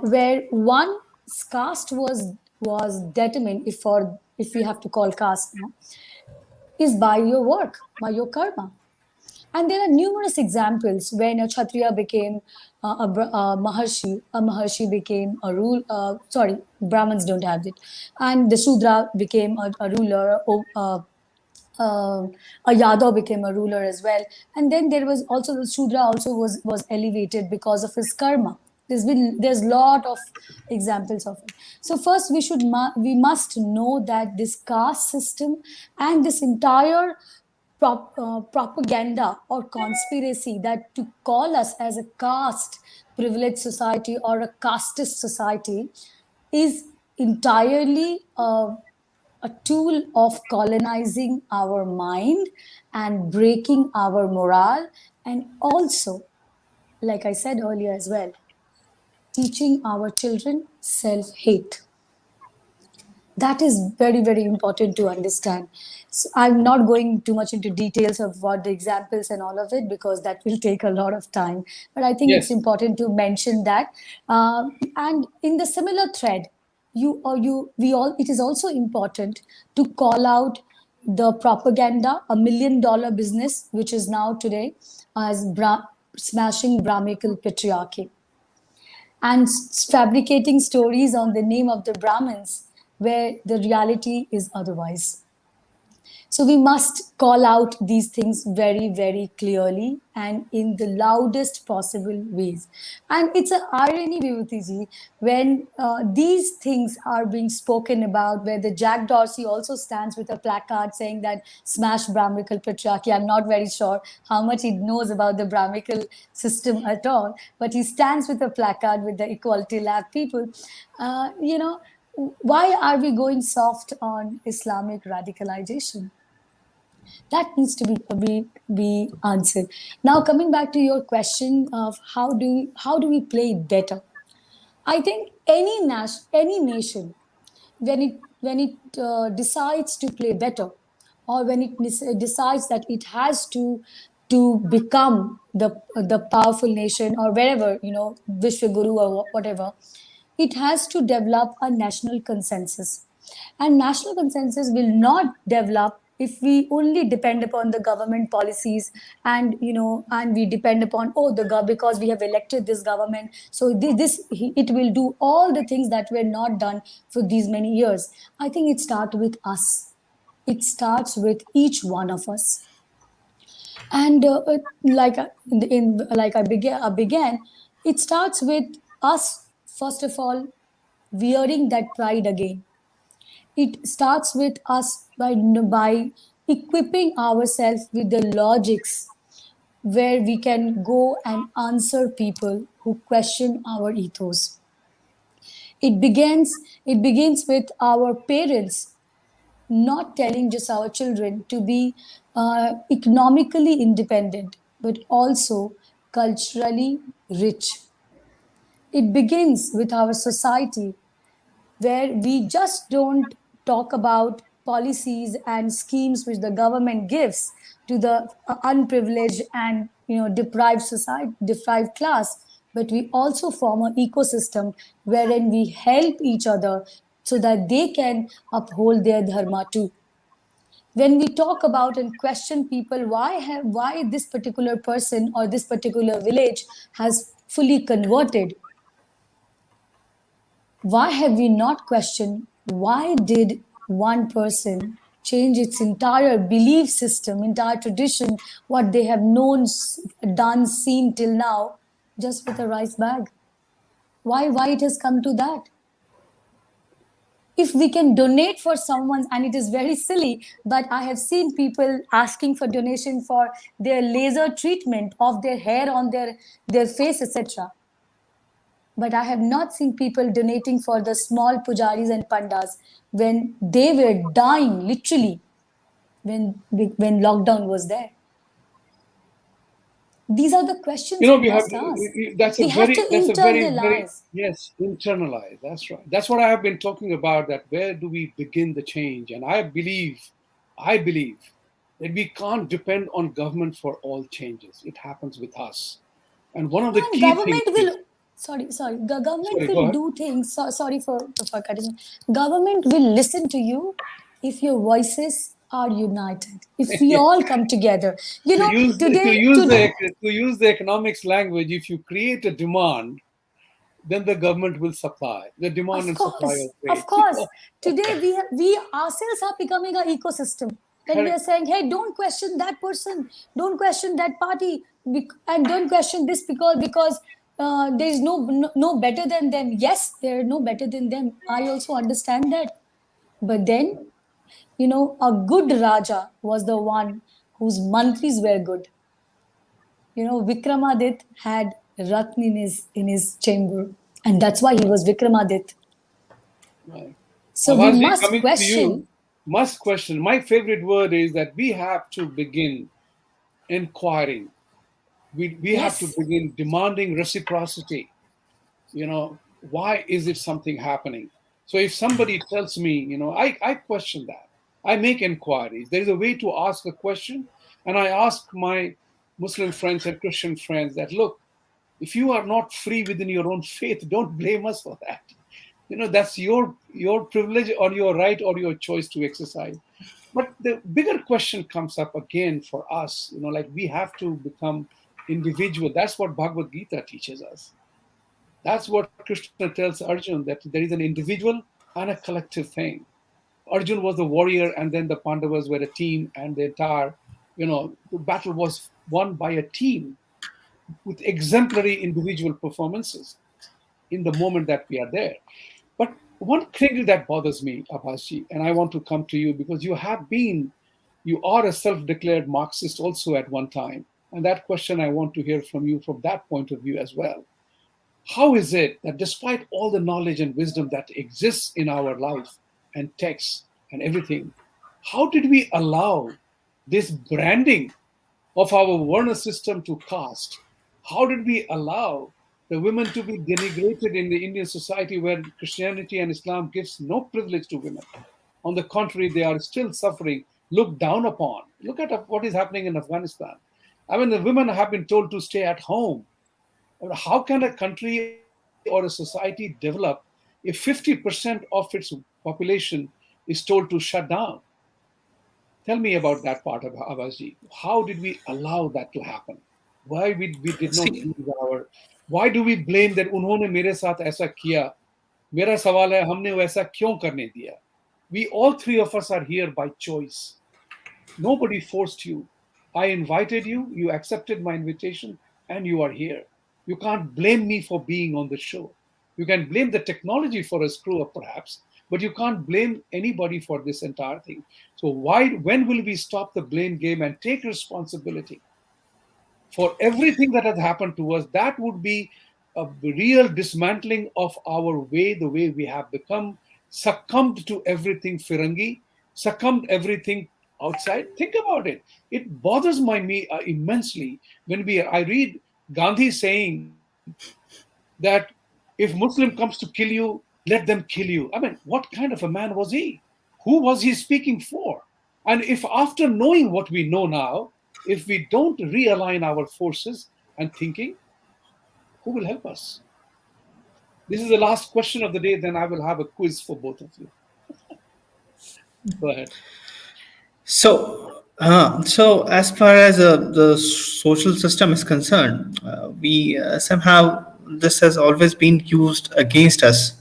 where one caste was determined, if we have to call caste now, is by your work, by your karma. And there are numerous examples when a Kshatriya became a Maharshi became a rule. Sorry, Brahmins don't have it, and the Shudra became a ruler. Uh, a Yadav became a ruler as well. And then there was also the Shudra also was elevated because of his karma. There's lot of examples of it. So first we must know that this caste system and this entire propaganda or conspiracy that to call us as a caste privileged society or a casteist society is entirely a tool of colonizing our mind and breaking our morale, and also, like I said earlier as well, teaching our children self hate. That is very, very important to understand. So I'm not going too much into details of what the examples and all of it, because that will take a lot of time, but I think it's Yes. important to mention that. And in the similar thread, we all, it is also important to call out the propaganda, $1 million business, which is now today as smashing Brahmical patriarchy and fabricating stories on the name of the Brahmins where the reality is otherwise. So we must call out these things very, very clearly and in the loudest possible ways. And it's an irony, Vibhuti, when these things are being spoken about, where the Jack Dorsey also stands with a placard saying that smash Brahmical patriarchy. I'm not very sure how much he knows about the Brahmical system at all, but he stands with a placard with the Equality Lab people. Why are we going soft on Islamic radicalization? That needs to be answered. Now, coming back to your question of how do we play better? I think any nation, when it decides to play better, or when it decides that it has to become the powerful nation, or wherever, Vishwaguru or whatever, it has to develop a national consensus. And national consensus will not develop if we only depend upon the government policies, and we depend upon, because we have elected this government, so it will do all the things that were not done for these many years. I think it starts with us. It starts with each one of us. And like I began, it starts with us, first of all, wearing that pride again. It starts with us by equipping ourselves with the logics where we can go and answer people who question our ethos. It begins with our parents not telling just our children to be economically independent, but also culturally rich. It begins with our society, where we just don't talk about policies and schemes which the government gives to the unprivileged and deprived society, deprived class, but we also form an ecosystem wherein we help each other so that they can uphold their dharma too. When we talk about and question people, why this particular person or this particular village has fully converted, why have we not questioned why did one person change its entire belief system, entire tradition, what they have known, done, seen till now, just with a rice bag? Why it has come to that? If we can donate for someone, and it is very silly, but I have seen people asking for donation for their laser treatment of their hair on their face, etc. But I have not seen people donating for the small pujaris and pandas when they were dying, literally, when lockdown was there. These are the questions we We have must ask. that's a We have to that's a very internalize. yes, internalize. That's right. That's what I have been talking about. That where do we begin the change? And I believe that we can't depend on government for all changes. It happens with us. And one of No, the and key things government will, is, sorry, the government sorry, go will ahead. do things. Sorry for cutting. Government will listen to you if your voices are united. If we all come together, to use today, to use the economics language, if you create a demand, then the government will supply. The demand and supply of Of trade. course. Today we ourselves are becoming an ecosystem. When we are Correct. saying, hey, don't question that person, don't question that party, and don't question this because there is no better than them. Yes, there are no better than them. I also understand that. But then, a good Raja was the one whose mantris were good. Vikramadit had Ratn in his chamber, and that's why he was Vikramadit. Right. So we Avazi, must coming to you, question. must question. My favorite word is that we have to begin inquiring. We have to Yes, begin demanding reciprocity. Why is it something happening? So if somebody tells me, I question that. I make inquiries. There is a way to ask a question, and I ask my Muslim friends and Christian friends that, look, if you are not free within your own faith, don't blame us for that. That's your privilege or your right or your choice to exercise. But the bigger question comes up again for us, like we have to become individual. That's what Bhagavad Gita teaches us. That's what Krishna tells Arjun, that there is an individual and a collective thing. Arjun was the warrior, and then the Pandavas were a team, and the entire, the battle was won by a team with exemplary individual performances in the moment that we are there. But one thing that bothers me, Abbasji, and I want to come to you because you are a self declared Marxist also at one time. And that question I want to hear from you from that point of view as well. How is it that despite all the knowledge and wisdom that exists in our life and texts and everything, how did we allow this branding of our Varna system to caste? How did we allow the women to be denigrated in the Indian society where Christianity and Islam gives no privilege to women? On the contrary, they are still suffering, looked down upon. Look at what is happening in Afghanistan. I mean, the women have been told to stay at home. How can a country or a society develop if 50% of its population is told to shut down? Tell me about that part of Avaji. How did we allow that to happen? Why we did not See, use our? Why do we blame that उन्होंने मेरे साथ ऐसा किया? मेरा सवाल है हमने वैसा क्यों करने दिया? We all three of us are here by choice. Nobody forced you. I invited you, you accepted my invitation, and you are here. You can't blame me for being on the show. You can blame the technology for a screw up, perhaps, but you can't blame anybody for this entire thing. So, when will we stop the blame game and take responsibility for everything that has happened to us? That would be a real dismantling of our way, the way we have become, succumbed to everything Firangi, succumbed everything outside. Think about it. It bothers me immensely when I read Gandhi saying that if Muslim comes to kill you, let them kill you. I mean, what kind of a man was he? Who was he speaking for? And if after knowing what we know now, if we don't realign our forces and thinking, who will help us? This is the last question of the day. Then I will have a quiz for both of you. Go ahead. so as far as the social system is concerned, we somehow this has always been used against us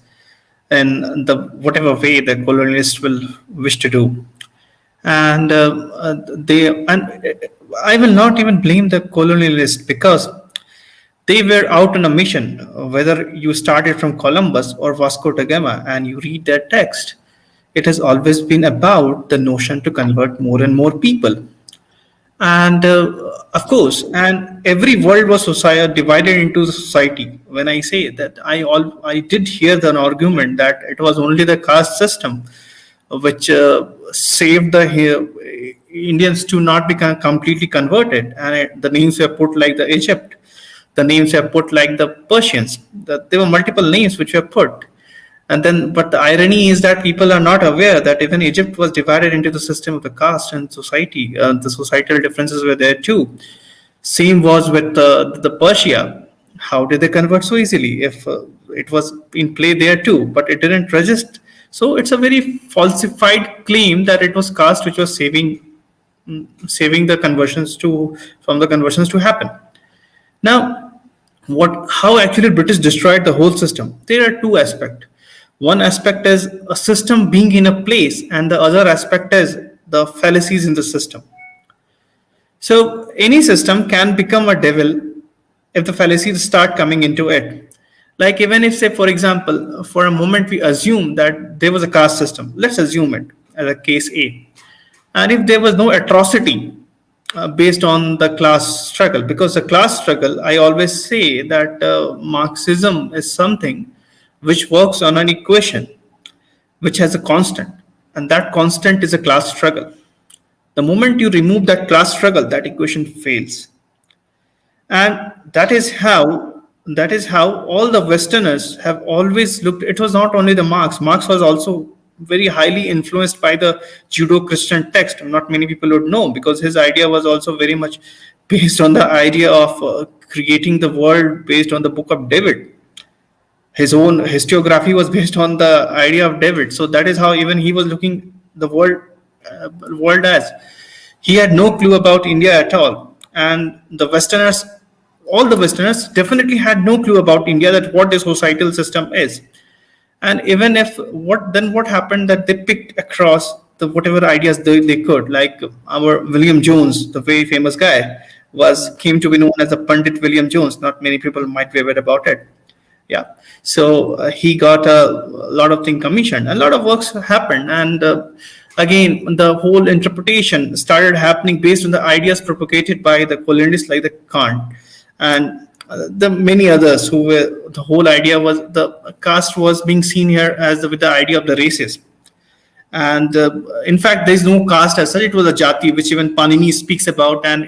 in the whatever way the colonialists will wish to do, and I will not even blame the colonialists because they were out on a mission, whether you started from Columbus or Vasco da Gama and you read their text. It has always been about the notion to convert more and more people. And of course, and every world was society divided into the society. When I say that, I did hear an argument that it was only the caste system which saved the Indians to not become completely converted, and the names were put like the Egypt, the names were put like the Persians. There were multiple names which were put, And then, but the irony is that people are not aware that even Egypt was divided into the system of the caste and society. The societal differences were there too. Same was with the Persia. How did they convert so easily? If it was in play there too, but it didn't register. So it's a very falsified claim that it was caste which was saving the conversions to from the conversions to happen. Now, how actually British destroyed the whole system? There are two aspects. One aspect is a system being in a place, and the other aspect is the fallacies in the system. So any system can become a devil if the fallacies start coming into it. Like even if, say, for example, for a moment we assume that there was a caste system. Let's assume it as a case A. And if there was no atrocity based on the class struggle, because the class struggle, I always say that Marxism is something which works on an equation which has a constant, and that constant is a class struggle. The moment you remove that class struggle, that equation fails. And that is how all the Westerners have always looked. It was not only the Marx was also very highly influenced by the Judeo-Christian text. Not many people would know, because his idea was also very much based on the idea of creating the world based on the book of David. His own historiography was based on the idea of David. So that is how even he was looking the world as. He had no clue about India at all. And all the Westerners definitely had no clue about India, that what the societal system is. And even if what happened, that they picked across the whatever ideas they could, like our William Jones, the very famous guy, came to be known as the Pandit William Jones. Not many people might be aware about it. Yeah. So he got a lot of things commissioned, a lot of works happened, and again the whole interpretation started happening based on the ideas propagated by the colonialists like the Kant and the many others who were. The whole idea was the caste was being seen here as with the idea of the races. And in fact, there is no caste as such. It was a jati, which even Panini speaks about, and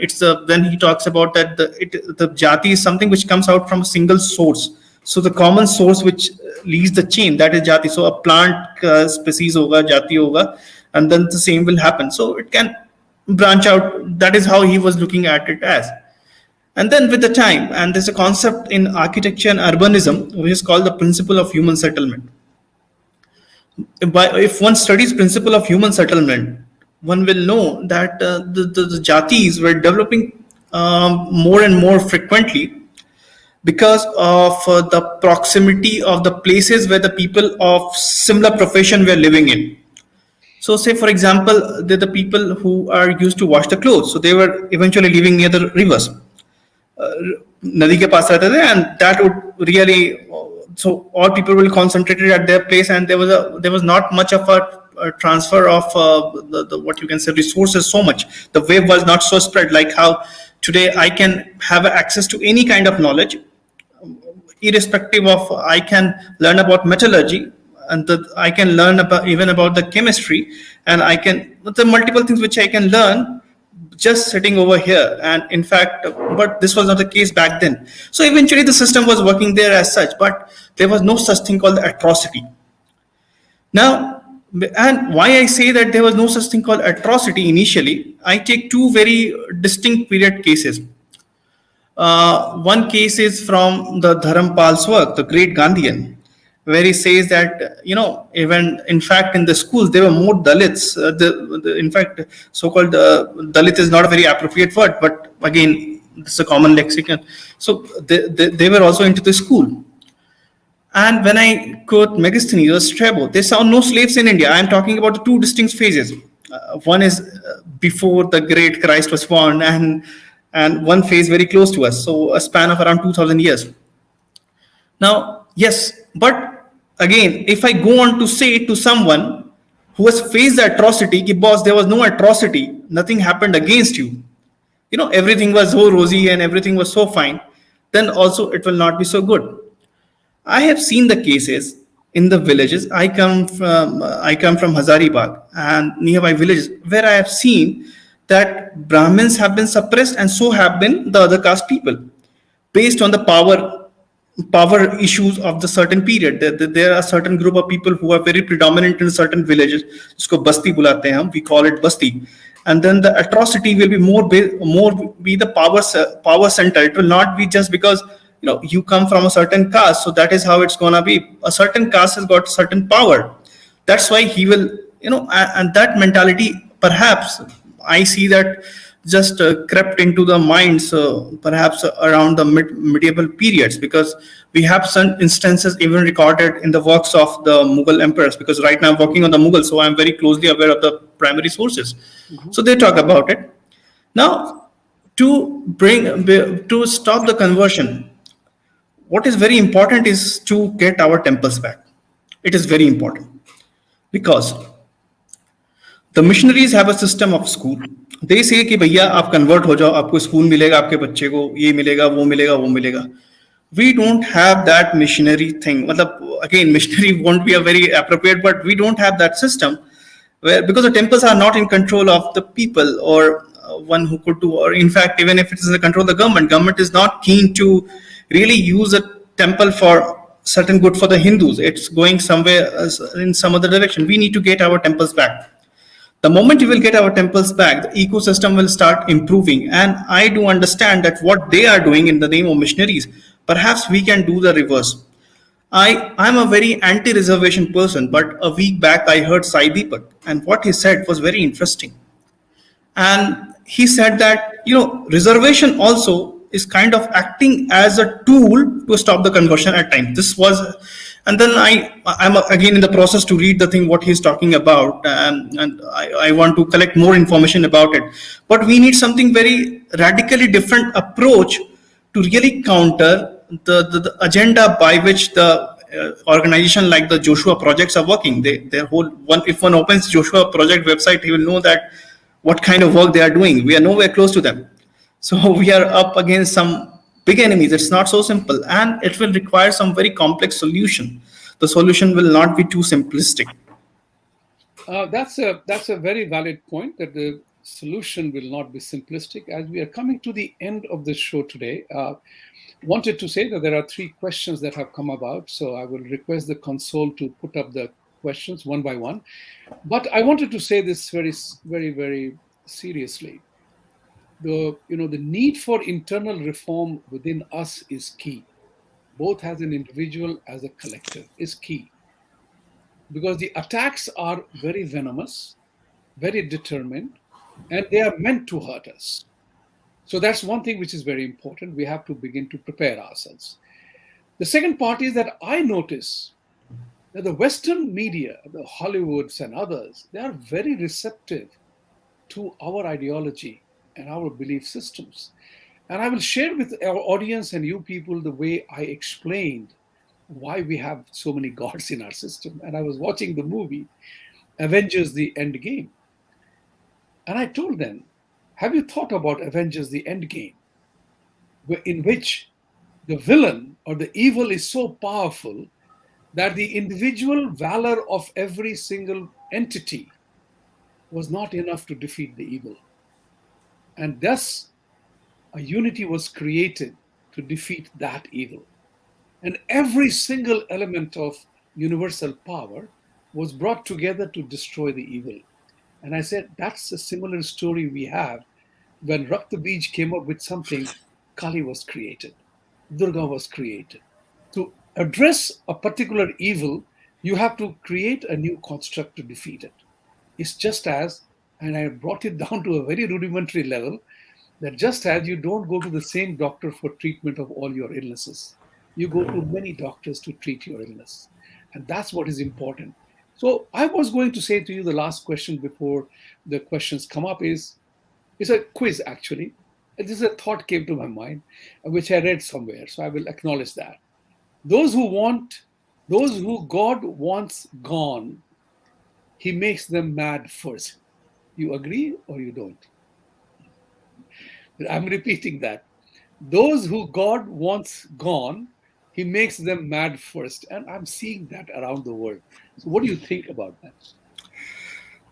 then he talks about that the jati is something which comes out from a single source. So the common source which leads the chain, that is jati. So a plant species hoga, jati hoga, and then the same will happen. So it can branch out. That is how he was looking at it as. And then with the time, and there's a concept in architecture and urbanism which is called the principle of human settlement. If one studies principle of human settlement, one will know that the jatis were developing more and more frequently because of the proximity of the places where the people of similar profession were living in. So say, for example, the people who are used to wash the clothes, so they were eventually living near the rivers. Nadi ke paas rehte the, and that would really, so all people will concentrate at their place, and there was not much of a transfer of the what you can say resources so much. The wave was not so spread like how today I can have access to any kind of knowledge, irrespective of I can learn about metallurgy, and I can learn about the chemistry, and the multiple things which I can learn just sitting over here. And in fact, but this was not the case back then. So eventually the system was working there as such, but there was no such thing called atrocity. Now, and why I say that there was no such thing called atrocity initially, I take two very distinct period cases. One case is from the Dharampal's work, the great Gandhian, where he says that, even in fact in the schools there were more Dalits. In fact, so-called Dalit is not a very appropriate word, but again, it's a common lexicon. So they were also into the school. And when I quote Megasthenes or Strabo, they saw no slaves in India. I am talking about the two distinct phases. One is before the great Christ was born, and one phase very close to us. So a span of around 2000 years. Now, yes, but again, if I go on to say to someone who has faced the atrocity, ki boss, there was no atrocity, nothing happened against you, everything was so rosy and everything was so fine, then also it will not be so good. I have seen the cases in the villages. I come from Hazaribagh and nearby villages where I have seen that Brahmins have been suppressed, and so have been the other caste people, based on the power power issues of the certain period. There are certain group of people who are very predominant in certain villages. जिसको बस्ती बुलाते हैं हम. We call it Basti. And then the atrocity will be more be the power center. It will not be just because you come from a certain caste, so that is how it's gonna be. A certain caste has got certain power. That's why he will, and that mentality, perhaps I see that just crept into the minds, perhaps around the medieval periods, because we have some instances even recorded in the works of the Mughal emperors. Because right now I'm working on the Mughal, so I'm very closely aware of the primary sources. So they talk about it. Now, to stop the conversion, what is very important is to get our temples back. It is very important because the missionaries have a system of school. They say कि भैया आप convert हो जाओ, आपको school मिलेगा, आपके बच्चे को ये मिलेगा, वो मिलेगा, वो मिलेगा. We don't have that missionary thing. मतलब again, missionary won't be a very appropriate, but we don't have that system because the temples are not in control of the people or one who could do, or in fact, even if it is in the control of the government is not keen to really use a temple for certain good for the Hindus. It's going somewhere in some other direction. We need to get our temples back. The moment we will get our temples back, the ecosystem will start improving. And I do understand that what they are doing in the name of missionaries, perhaps we can do the reverse. I'm a very anti-reservation person, but a week back I heard Sai Deepak, and what he said was very interesting. And he said that, reservation also is kind of acting as a tool to stop the conversion at times. This was, and then I'm again in the process to read the thing what he's talking about, and I want to collect more information about it. But we need something very radically different approach to really counter the agenda by which the organization like the Joshua projects are working. Their whole if one opens Joshua project website, he will know that what kind of work they are doing. We are nowhere close to them. So we are up against some big enemies. It's not so simple, and it will require some very complex solution. The solution will not be too simplistic. That's a very valid point, that the solution will not be simplistic. As we are coming to the end of the show today, wanted to say that there are 3 questions that have come about. So I will request the console to put up the questions one by one. But I wanted to say this very, very, very seriously. The need for internal reform within us is key, both as an individual, as a collective, is key. Because the attacks are very venomous, very determined, and they are meant to hurt us. So that's one thing which is very important. We have to begin to prepare ourselves. The second part is that I notice that the Western media, the Hollywoods and others, they are very receptive to our ideology and our belief systems. And I will share with our audience and you people the way I explained why we have so many gods in our system. And I was watching the movie Avengers the Endgame. And I told them, have you thought about Avengers the Endgame, in which the villain or the evil is so powerful that the individual valor of every single entity was not enough to defeat the evil. And thus, a unity was created to defeat that evil. And every single element of universal power was brought together to destroy the evil. And I said, that's a similar story we have. When Rakta Bij came up with something, Kali was created, Durga was created. To address a particular evil, you have to create a new construct to defeat it. It's just as, and I brought it down to a very rudimentary level, that just as you don't go to the same doctor for treatment of all your illnesses, you go to many doctors to treat your illness. And that's what is important. So I was going to say to you, the last question before the questions come up is, it's a quiz actually. This is a thought came to my mind, which I read somewhere. So I will acknowledge that. Those who God wants gone, he makes them mad first. You agree or you don't? I'm repeating that. Those who God wants gone, he makes them mad first. And I'm seeing that around the world. So what do you think about that?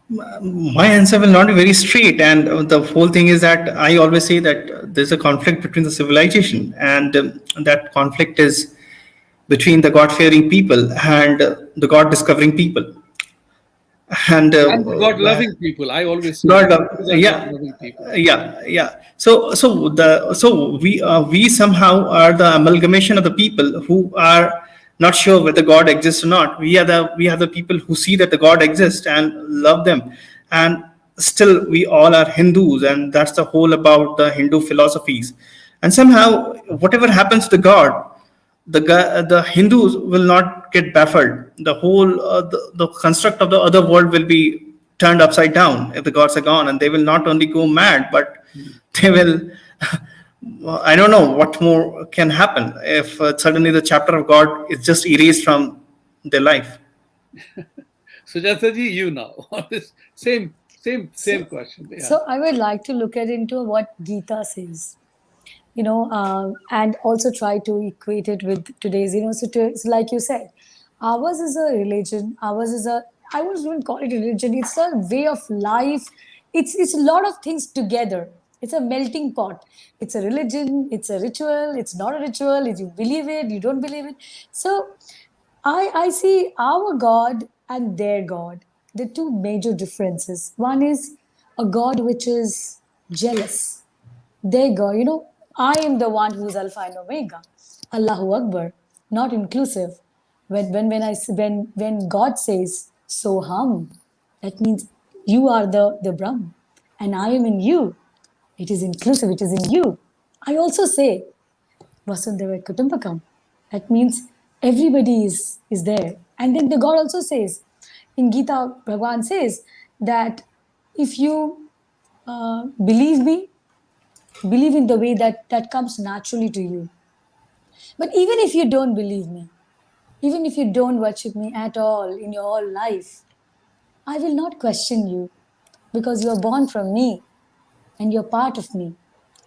My answer will not be very straight, and the whole thing is that I always say that there's a conflict between the civilization, and that conflict is between the God-fearing people and the God-discovering people. And And God loving people. I always say God, Hindus are God yeah, loving people. yeah. So we somehow are the amalgamation of the people who are not sure whether God exists or not. We are the people who see that the God exists and love them, and still we all are Hindus, and that's the whole about the Hindu philosophies. And somehow, whatever happens to God, the Hindus will not get baffled. The whole the construct of the other world will be turned upside down if the gods are gone, and they will not only go mad, but they will. I don't know what more can happen if suddenly the chapter of God is just erased from their life. Sujata ji, you now. This same question. Yeah. So I would like to look at into what Gita says, and also try to equate it with today's, so like you said, ours is a religion, ours is a, I wouldn't even call it a religion, it's a way of life. It's a lot of things together. It's a melting pot. It's a religion, it's a ritual, it's not a ritual, if you believe it, you don't believe it. So I see our God and their God. The two major differences. One is a God which is jealous. Their God, I am the one who is Alpha and Omega. Allahu Akbar, not inclusive. When God says Soham, that means you are the Brahm, and I am in you. It is inclusive. It is in you. I also say Vasundhara Kutumbakam. That means everybody is there. And then the God also says, in Gita, Bhagavan says that if you believe me, believe in the way that comes naturally to you. But even if you don't believe me, even if you don't worship me at all in your whole life, I will not question you because you are born from me and you're part of me.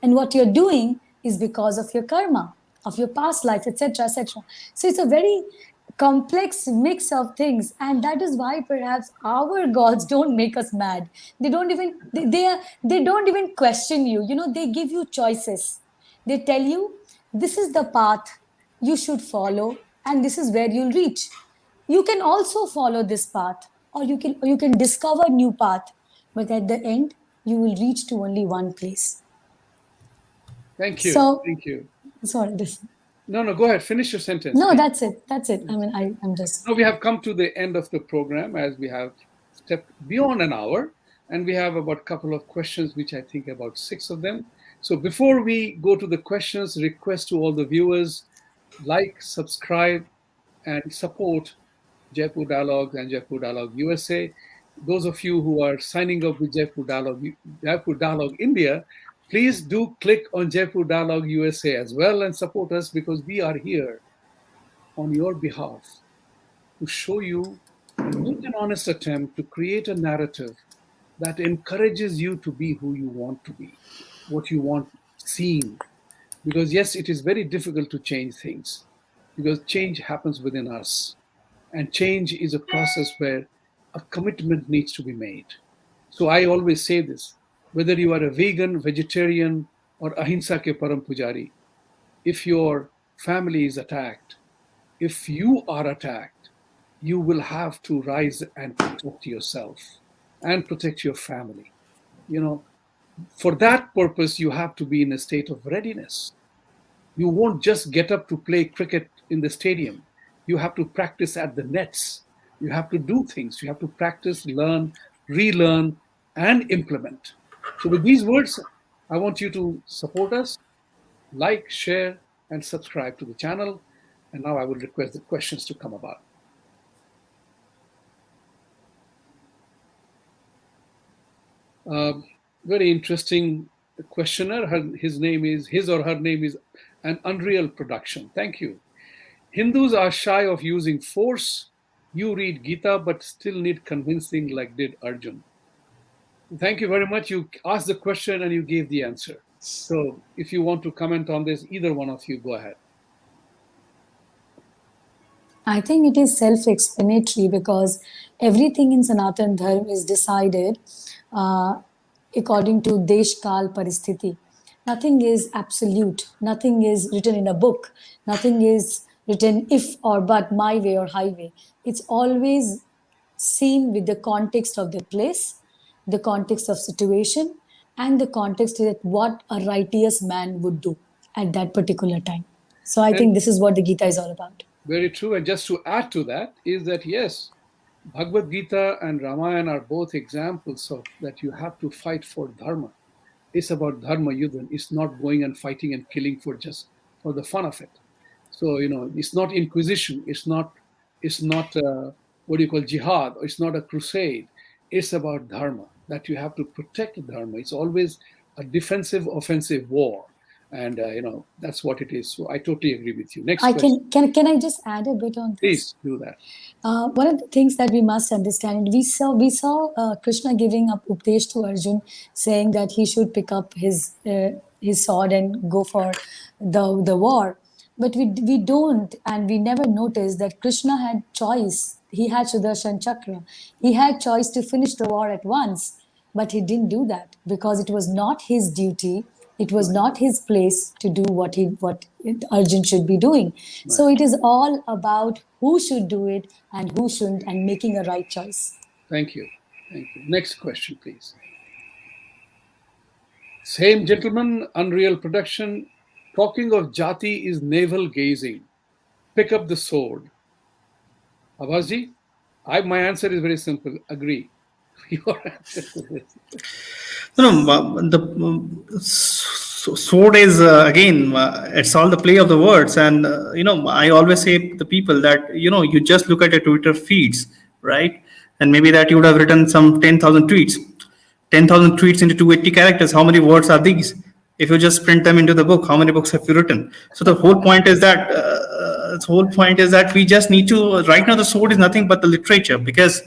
And what you're doing is because of your karma, of your past life, etc., etc. So it's a very complex mix of things, and that is why perhaps our gods don't make us mad. They don't even they don't even question you. They give you choices. They tell you this is the path you should follow, and this is where you'll reach. You can also follow this path, or you can discover new path, but at the end you will reach to only one place. Thank you. So Thank you. sorry, this No, go ahead. Finish your sentence, no, please. that's it. I mean, I'm just Now we have come to the end of the program as we have stepped beyond an hour, and we have about a couple of questions, which I think about 6 of them. So before we go to the questions, request to all the viewers, like, subscribe, and support Jaipur Dialogues and Jaipur Dialogue USA. Those of you who are signing up with Jaipur Dialogue India, please do click on Jaipur Dialogue USA as well and support us, because we are here on your behalf to show you and make an honest attempt to create a narrative that encourages you to be who you want to be, what you want seen. Because yes, it is very difficult to change things, because change happens within us. And change is a process where a commitment needs to be made. So I always say this, whether you are a vegan, vegetarian, or ahimsa ke param pujari, if your family is attacked, if you are attacked, you will have to rise and protect yourself and protect your family. For that purpose, you have to be in a state of readiness. You won't just get up to play cricket in the stadium. You have to practice at the nets. You have to do things. You have to practice, learn, relearn, and implement. So, with these words, I want you to support us, like, share, and subscribe to the channel. And now I will request the questions to come about. Very interesting questioner. His or her name is an Unreal Production. Thank you. Hindus are shy of using force. You read Gita, but still need convincing, like did Arjun. Thank you very much. You asked the question and you gave the answer. So if you want to comment on this, either one of you, go ahead. I think it is self-explanatory because everything in Sanatan Dharma is decided uh, according to Desh Kal Paristhiti. Nothing is absolute. Nothing is written in a book. Nothing is written if or but, my way or highway. It's always seen with the context of the place, the context of situation, and the context that what a righteous man would do at that particular time. So I And think this is what the Gita is all about. very true. And just to add to that is that yes, Bhagavad Gita and Ramayana are both examples of that you have to fight for dharma. It's about dharma yudhan. It's not going and fighting and killing for just for the fun of it. So it's not inquisition. It's not what do you call jihad. Or it's not a crusade. It's about dharma that you have to protect dharma. It's always a defensive, offensive war, and that's what it is. So I totally agree with you. Next I question, can I just add a bit on this? please do that. One of the things that we must understand, we saw Krishna giving up Updesh to Arjun, saying that he should pick up his sword and go for the war. But we don't, and we never noticed that Krishna had choice. He had Sudarshan Chakra. He had choice to finish the war at once, but he didn't do that because it was not his duty. It was not his place to do what Arjun should be doing. So it is all about who should do it and who shouldn't, and making a right choice. Thank you. Thank you. Next question, please. Same gentleman, Unreal Production. Talking of jati is navel gazing. Pick up the sword. Abhasji, my answer is very simple. Agree. Your answer to this. Sword is again, it's all the play of the words, and I always say to the people that you just look at your Twitter feeds, right? And maybe that you would have written some 10,000 tweets. 10,000 tweets into 280 characters. How many words are these? If you just print them into the book, how many books have you written? So the whole point is that we just need to. Right now, the sword is nothing but the literature, because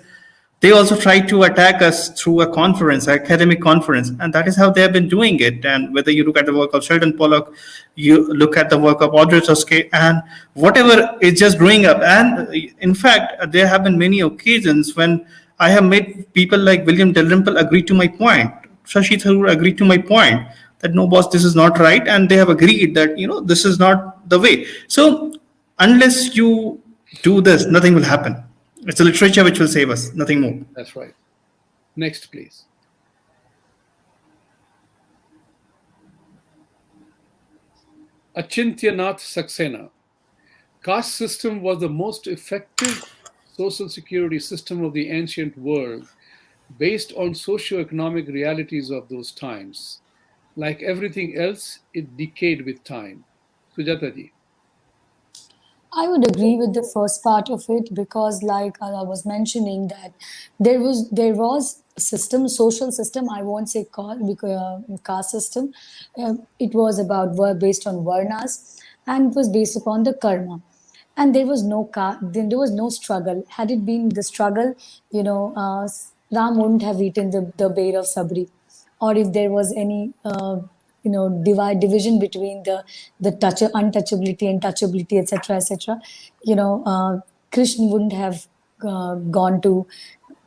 they also try to attack us through a conference, academic conference, and that is how they have been doing it. And whether you look at the work of Sheldon Pollock, you look at the work of Audrey Tosca, and whatever is just growing up. And in fact, there have been many occasions when I have made people like William Dalrymple agree to my point. Shashi Tharoor agreed to my point that no, boss, this is not right, and they have agreed that this is not the way. So unless you do this, nothing will happen. It's the literature which will save us, nothing more. That's right. Next, please. Achintyanath Saxena. Caste system was the most effective social security system of the ancient world based on socio-economic realities of those times. Like everything else, it decayed with time. Sujata ji. I would agree with the first part of it because, like I was mentioning, that there was system, social system. I won't say caste system. It was about based on varnas, and it was based upon the karma. And there was no then there was no struggle. Had it been the struggle, Ram wouldn't have eaten the bear of Sabri, or if there was any division between the untouchability and touchability, etc. Krishna wouldn't have gone to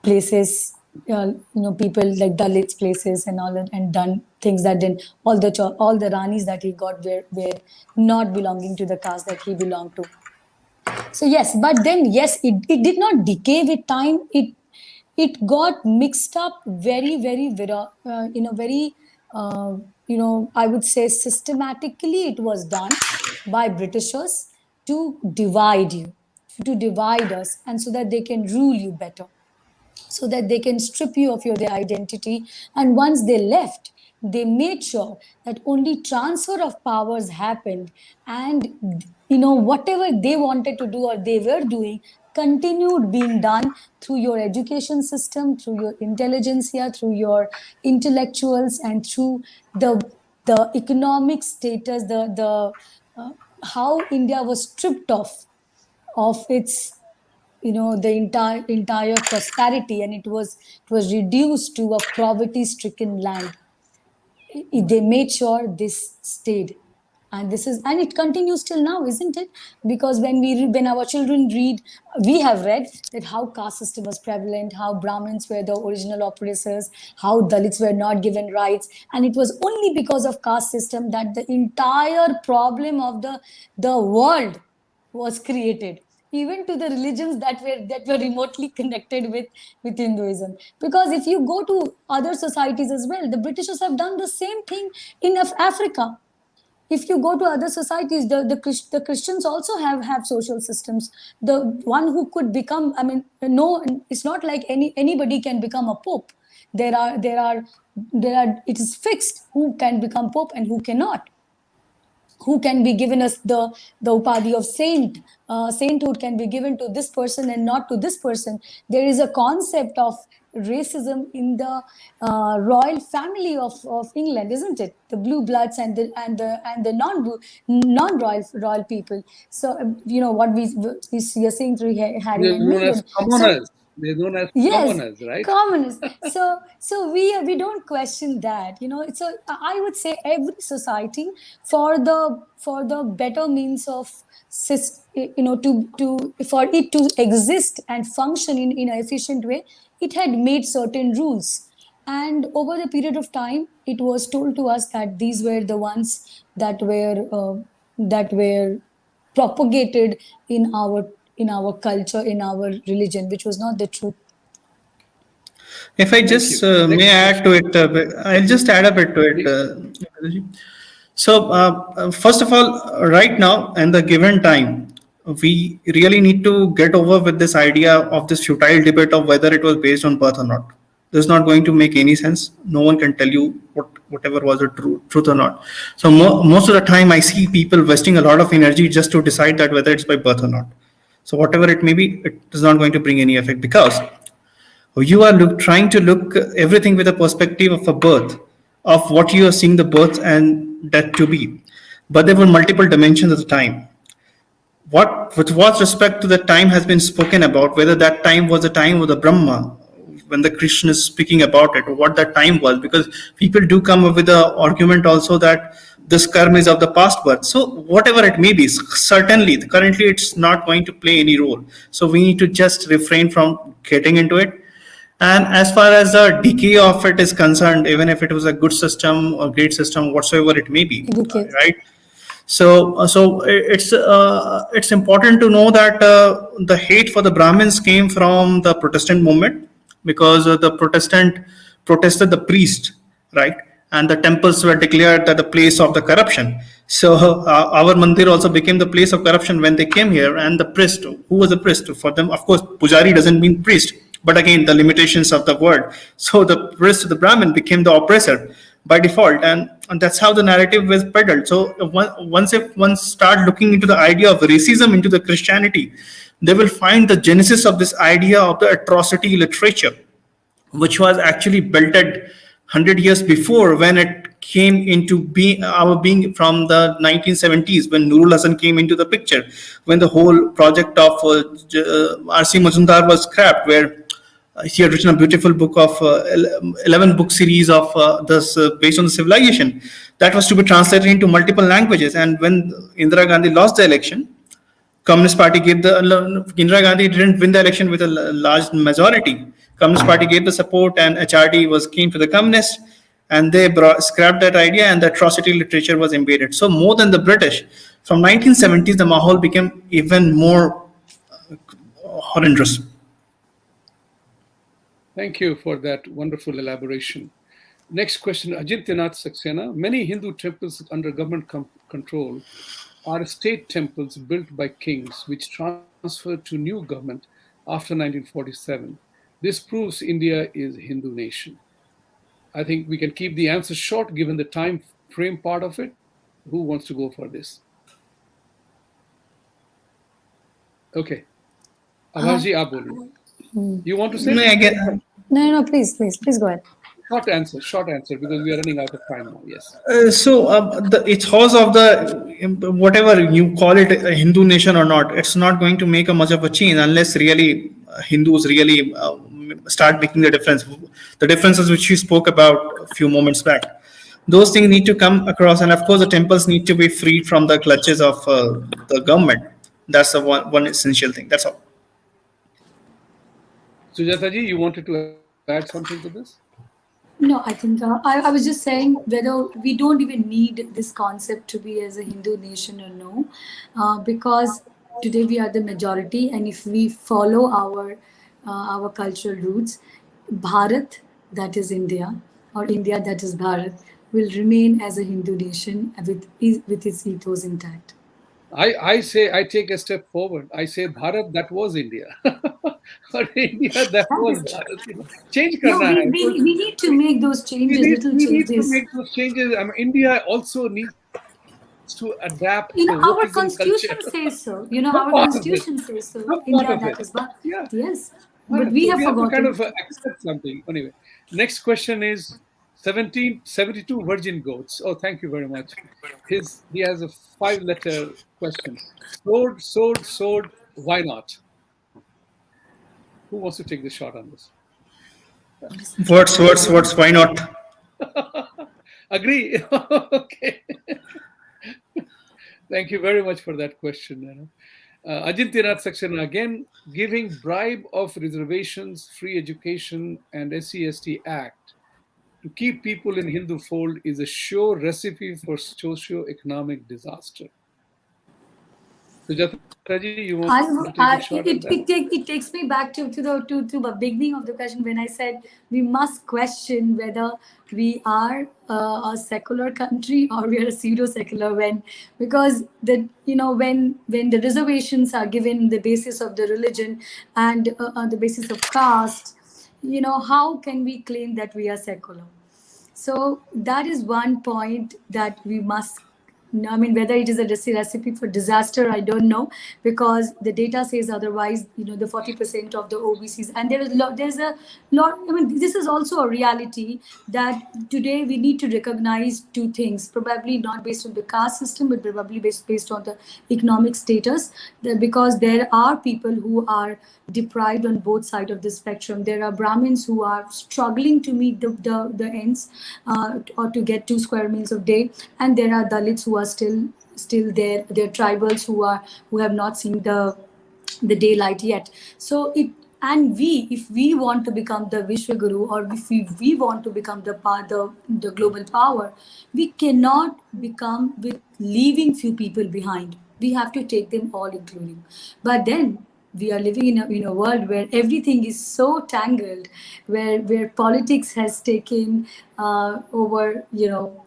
places, people like Dalits places and all that, and done things that didn't. All the ranis that he got were not belonging to the caste that he belonged to. So yes, but then yes, it did not decay with time. It got mixed up very, very, very, I would say systematically. It was done by Britishers to divide you, to divide us, and so that they can rule you better, so that they can strip you of your identity. And once they left, they made sure that only transfer of powers happened, and whatever they wanted to do or they were doing continued being done through your education system, through your intelligentsia, through your intellectuals, and through the economic status, the how India was stripped of its the entire prosperity, and it was reduced to a poverty stricken land. They made sure this stayed, and it continues till now, isn't it? Because when our children read, we have read that how caste system was prevalent, how Brahmins were the original oppressors, how Dalits were not given rights, and it was only because of caste system that the entire problem of the world was created, even to the religions that were remotely connected with Hinduism. Because if you go to other societies as well, the Britishers have done the same thing in Africa. If you go to other societies, the Christians also have social systems. The one who could become, I mean, no, it's not like anybody can become a pope. There are it is fixed who can become pope and who cannot, who can be given as the upadhi of saint. Sainthood can be given to this person and not to this person. There is a concept of racism in the royal family of England, isn't it? The blue bloods and the non royal people. So what we are seeing through Harry They're and known as Meghan. So commoners. They're known as yes, commoners, right? communists. So we don't question that. It's a, I would say, every society, for the better means of to for it to exist and function in an efficient way, it had made certain rules. And over the period of time, it was told to us that these were the ones that were propagated in our culture, in our religion, which was not the truth. If I Thank just you. Next may add to question. it, I'll just add a bit to it. Please. So, first of all, right now and the given time, we really need to get over with this idea of this futile debate of whether it was based on birth or not. This is not going to make any sense. No one can tell you whatever was the truth or not. So, most of the time, I see people wasting a lot of energy just to decide that whether it's by birth or not. So, whatever it may be, it is not going to bring any effect because you are trying to look everything with a perspective of a birth, of what you are seeing the birth and death to be. But there were multiple dimensions at the time. With what respect to the time has been spoken about, whether that time was the time of the Brahma, when the Krishna is speaking about it, or what that time was, because people do come up with the argument also that this karma is of the past birth. So whatever it may be, certainly currently it's not going to play any role. So we need to just refrain from getting into it. And as far as the decay of it is concerned, even if it was a good system or great system, whatsoever it may be, Good case. right? So it's important to know that the hate for the Brahmins came from the Protestant movement because the Protestant protested the priest, right? And the temples were declared that the place of the corruption. So our mandir also became the place of corruption when they came here. And the priest, who was a priest for them? Of course, pujari doesn't mean priest, but again, the limitations of the word. So the priest, the Brahmin, became the oppressor by default, and that's how the narrative was peddled. So if one start looking into the idea of racism into the Christianity, they will find the genesis of this idea of the atrocity literature, which was actually built at 100 years before, when it came into being from the 1970s, when Nurul Hasan came into the picture, when the whole project of R.C. Majumdar was scrapped, where he had written a beautiful book of 11 book series of this based on the civilization that was to be translated into multiple languages. And when Indira Gandhi lost the election, Communist Party gave the Indira Gandhi didn't win the election with a large majority. Communist Party gave the support, and HRD was keen for the communists, and they scrapped that idea, and the atrocity literature was embedded. So more than the British, from 1970s, the Mahol became even more horrendous. Thank you for that wonderful elaboration. Next question, Ajintyanath Saxena. Many Hindu temples under government control are state temples built by kings, which transferred to new government after 1947. This proves India is Hindu nation. I think we can keep the answer short given the time frame part of it. Who wants to go for this? Okay. Abhaji, aap boliye. You want to say? No, please go ahead. Short answer, because we are running out of time now. Yes. The ethos of the whatever you call it, a Hindu nation or not, it's not going to make a much of a change unless really Hindus really start making the difference. The differences which you spoke about a few moments back, those things need to come across, and of course the temples need to be freed from the clutches of the government. That's the one essential thing. That's all. Sujata ji, you wanted to add something to this? No, I think I was just saying whether we don't even need this concept to be as a Hindu nation or no, because today we are the majority, and if we follow our cultural roots, Bharat, that is India, or India, that is Bharat, will remain as a Hindu nation with its ethos intact. I say I take a step forward. I say Bharat, that was India. Or India, that That was is true. Bharat. Change No, karna hai. we need to make those changes, little We need to changes. make those changes. I mean, India also needs to adapt the wokeism culture. Our constitution says so. Some Our part of it. constitution says so. Some part India, of it. that is but Yeah. yes, Right. but we So have we have to kind forgotten. of accept something. Anyway, next question is 1772 virgin goats. Oh, thank you very much. He has a 5-letter question. Sword, sword, sword. Why not? Who wants to take the shot on this? Words. Why not? Agree. Okay. Thank you very much for that question. Ajintinath Saxena again, giving bribe of reservations, free education, and SC/ST Act to keep people in Hindu fold is a sure recipe for socio-economic disaster. Sujata ji, you want to take a shot at that? It takes me back to the beginning of the question when I said we must question whether we are a secular country or we are a pseudo secular, because when the reservations are given on the basis of the religion and on the basis of caste, how can we claim that we are secular? So that is one point that we must. I mean, whether it is a recipe for disaster, I don't know, because the data says otherwise. The 40% of the OBCs, and there's a lot. I mean, this is also a reality that today we need to recognize two things. Probably not based on the caste system, but probably based on the economic status. Because there are people who are deprived on both sides of the spectrum. There are Brahmins who are struggling to meet the ends or to get 2 square meals a day, and there are Dalits who are still there. There are tribals who have not seen the daylight yet. So if we want to become the Vishwaguru, or if we want to become the global power, we cannot become with leaving few people behind. We have to take them all, including. But then we are living in a world where everything is so tangled, where politics has taken over,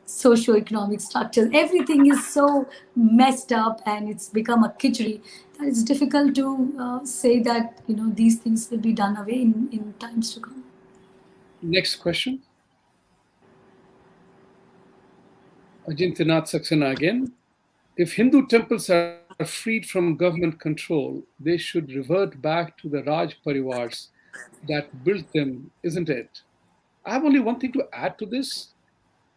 socio-economic structures. Everything is so messed up, and it's become a kitchery that it's difficult to say that these things will be done away in times to come. Next question. Ajintinath Saxena again. If Hindu temples are freed from government control, they should revert back to the Raj Parivars that built them, isn't it? I have only one thing to add to this.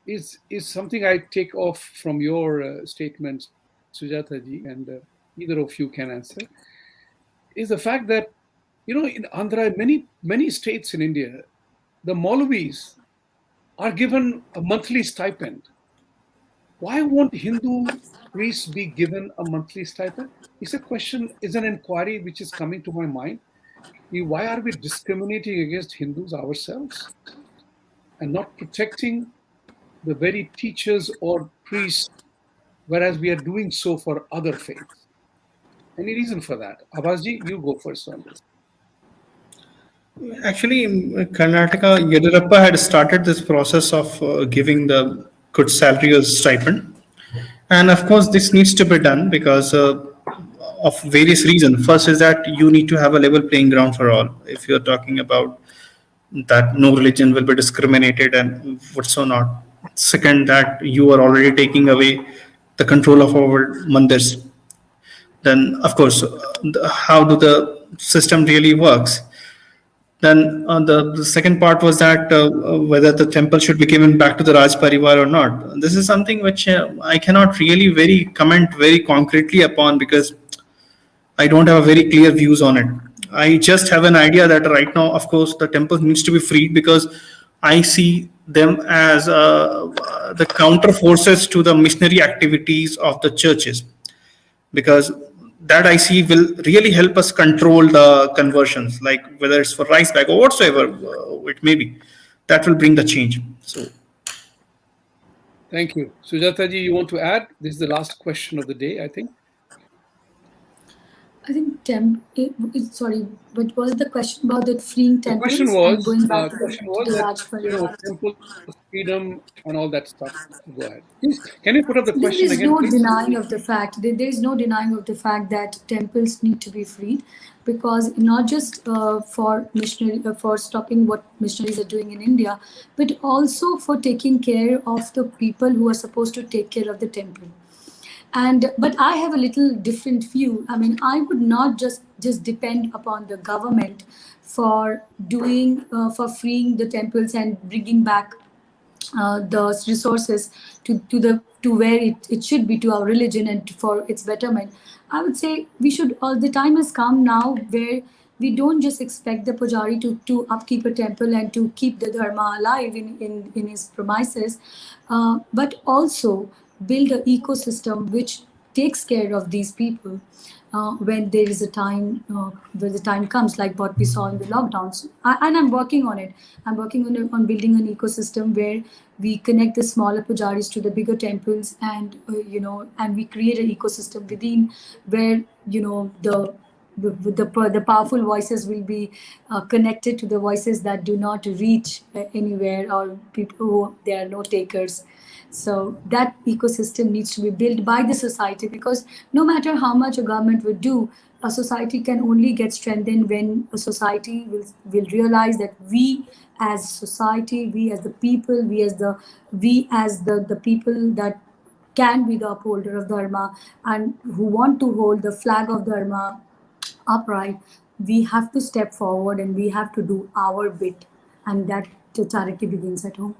Is something I take off from your statement, Sujata ji, and either of you can answer. Is the fact that in Andhra, many states in India, the Maulvis are given a monthly stipend. Why won't Hindu priests be given a monthly stipend? It's a question, is an inquiry which is coming to my mind. Why are we discriminating against Hindus ourselves and not protecting the very teachers or priests, whereas we are doing so for other faiths? Any reason for that? Abbasji, you go first on this. Actually, in Karnataka, Yediyurappa had started this process of giving the good salary as stipend. And of course, this needs to be done because of various reasons. First is that you need to have a level playing ground for all. If you're talking about that no religion will be discriminated and what's so not. Second, that you are already taking away the control of our mandirs. Then, of course, how do the system really works? Then the second part was that whether the temple should be given back to the Raj Parivar or not. This is something which I cannot really very comment very concretely upon because I don't have a very clear views on it. I just have an idea that right now, of course, the temple needs to be freed because I see them as the counter forces to the missionary activities of the churches because that I see will really help us control the conversions, like whether it's for rice bag or whatsoever it may be. That will bring the change. So, Thank you. Sujata ji, you want to add? This is the last question of the day, I think. sorry, but was the question about the freeing The question temples and was, going back to the that, Raj temple freedom and all that stuff. Go ahead. Please, can you put up the There question is again, no please? denying of the fact. There is no denying of the fact that temples need to be freed, because not just for missionary for stopping what missionaries are doing in India, but also for taking care of the people who are supposed to take care of the temple. And but I have a little different view. I mean, I would not just depend upon the government for doing for freeing the temples and bringing back the resources to where it should be, to our religion and for its betterment. I would say we should, all the time has come now where we don't just expect the pujari to upkeep a temple and to keep the dharma alive in his premises, but also build an ecosystem which takes care of these people when there is a time when the time comes, like what we saw in the lockdowns. And I'm working on it. I'm working on building an ecosystem where we connect the smaller pujaris to the bigger temples, and and we create an ecosystem within where the powerful voices will be connected to the voices that do not reach anywhere, or people who there are no takers. So that ecosystem needs to be built by the society, because no matter how much a government would do, a society can only get strengthened when a society will realize that we as society, we as the people, we as the people that can be the upholder of dharma and who want to hold the flag of dharma upright, we have to step forward and we have to do our bit, and that charity begins at home.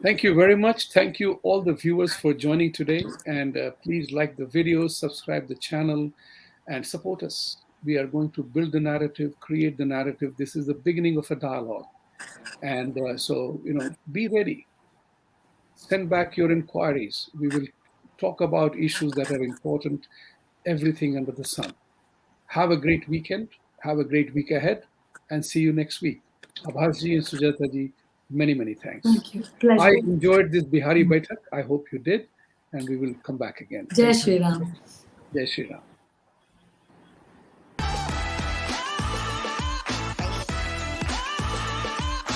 Thank you very much. Thank you all the viewers for joining today. And please like the videos, subscribe the channel, and support us. We are going to build the narrative, create the narrative. This is the beginning of a dialogue. And so, be ready. Send back your inquiries. We will talk about issues that are important, everything under the sun. Have a great weekend. Have a great week ahead. And see you next week. Abhasji and Sujata ji, many, many thanks. Thank you. I Pleasure. enjoyed this Bihari Baitak. I hope you did. And we will come back again. Jai Thank you. Shri Ram. Jai Shri Ram.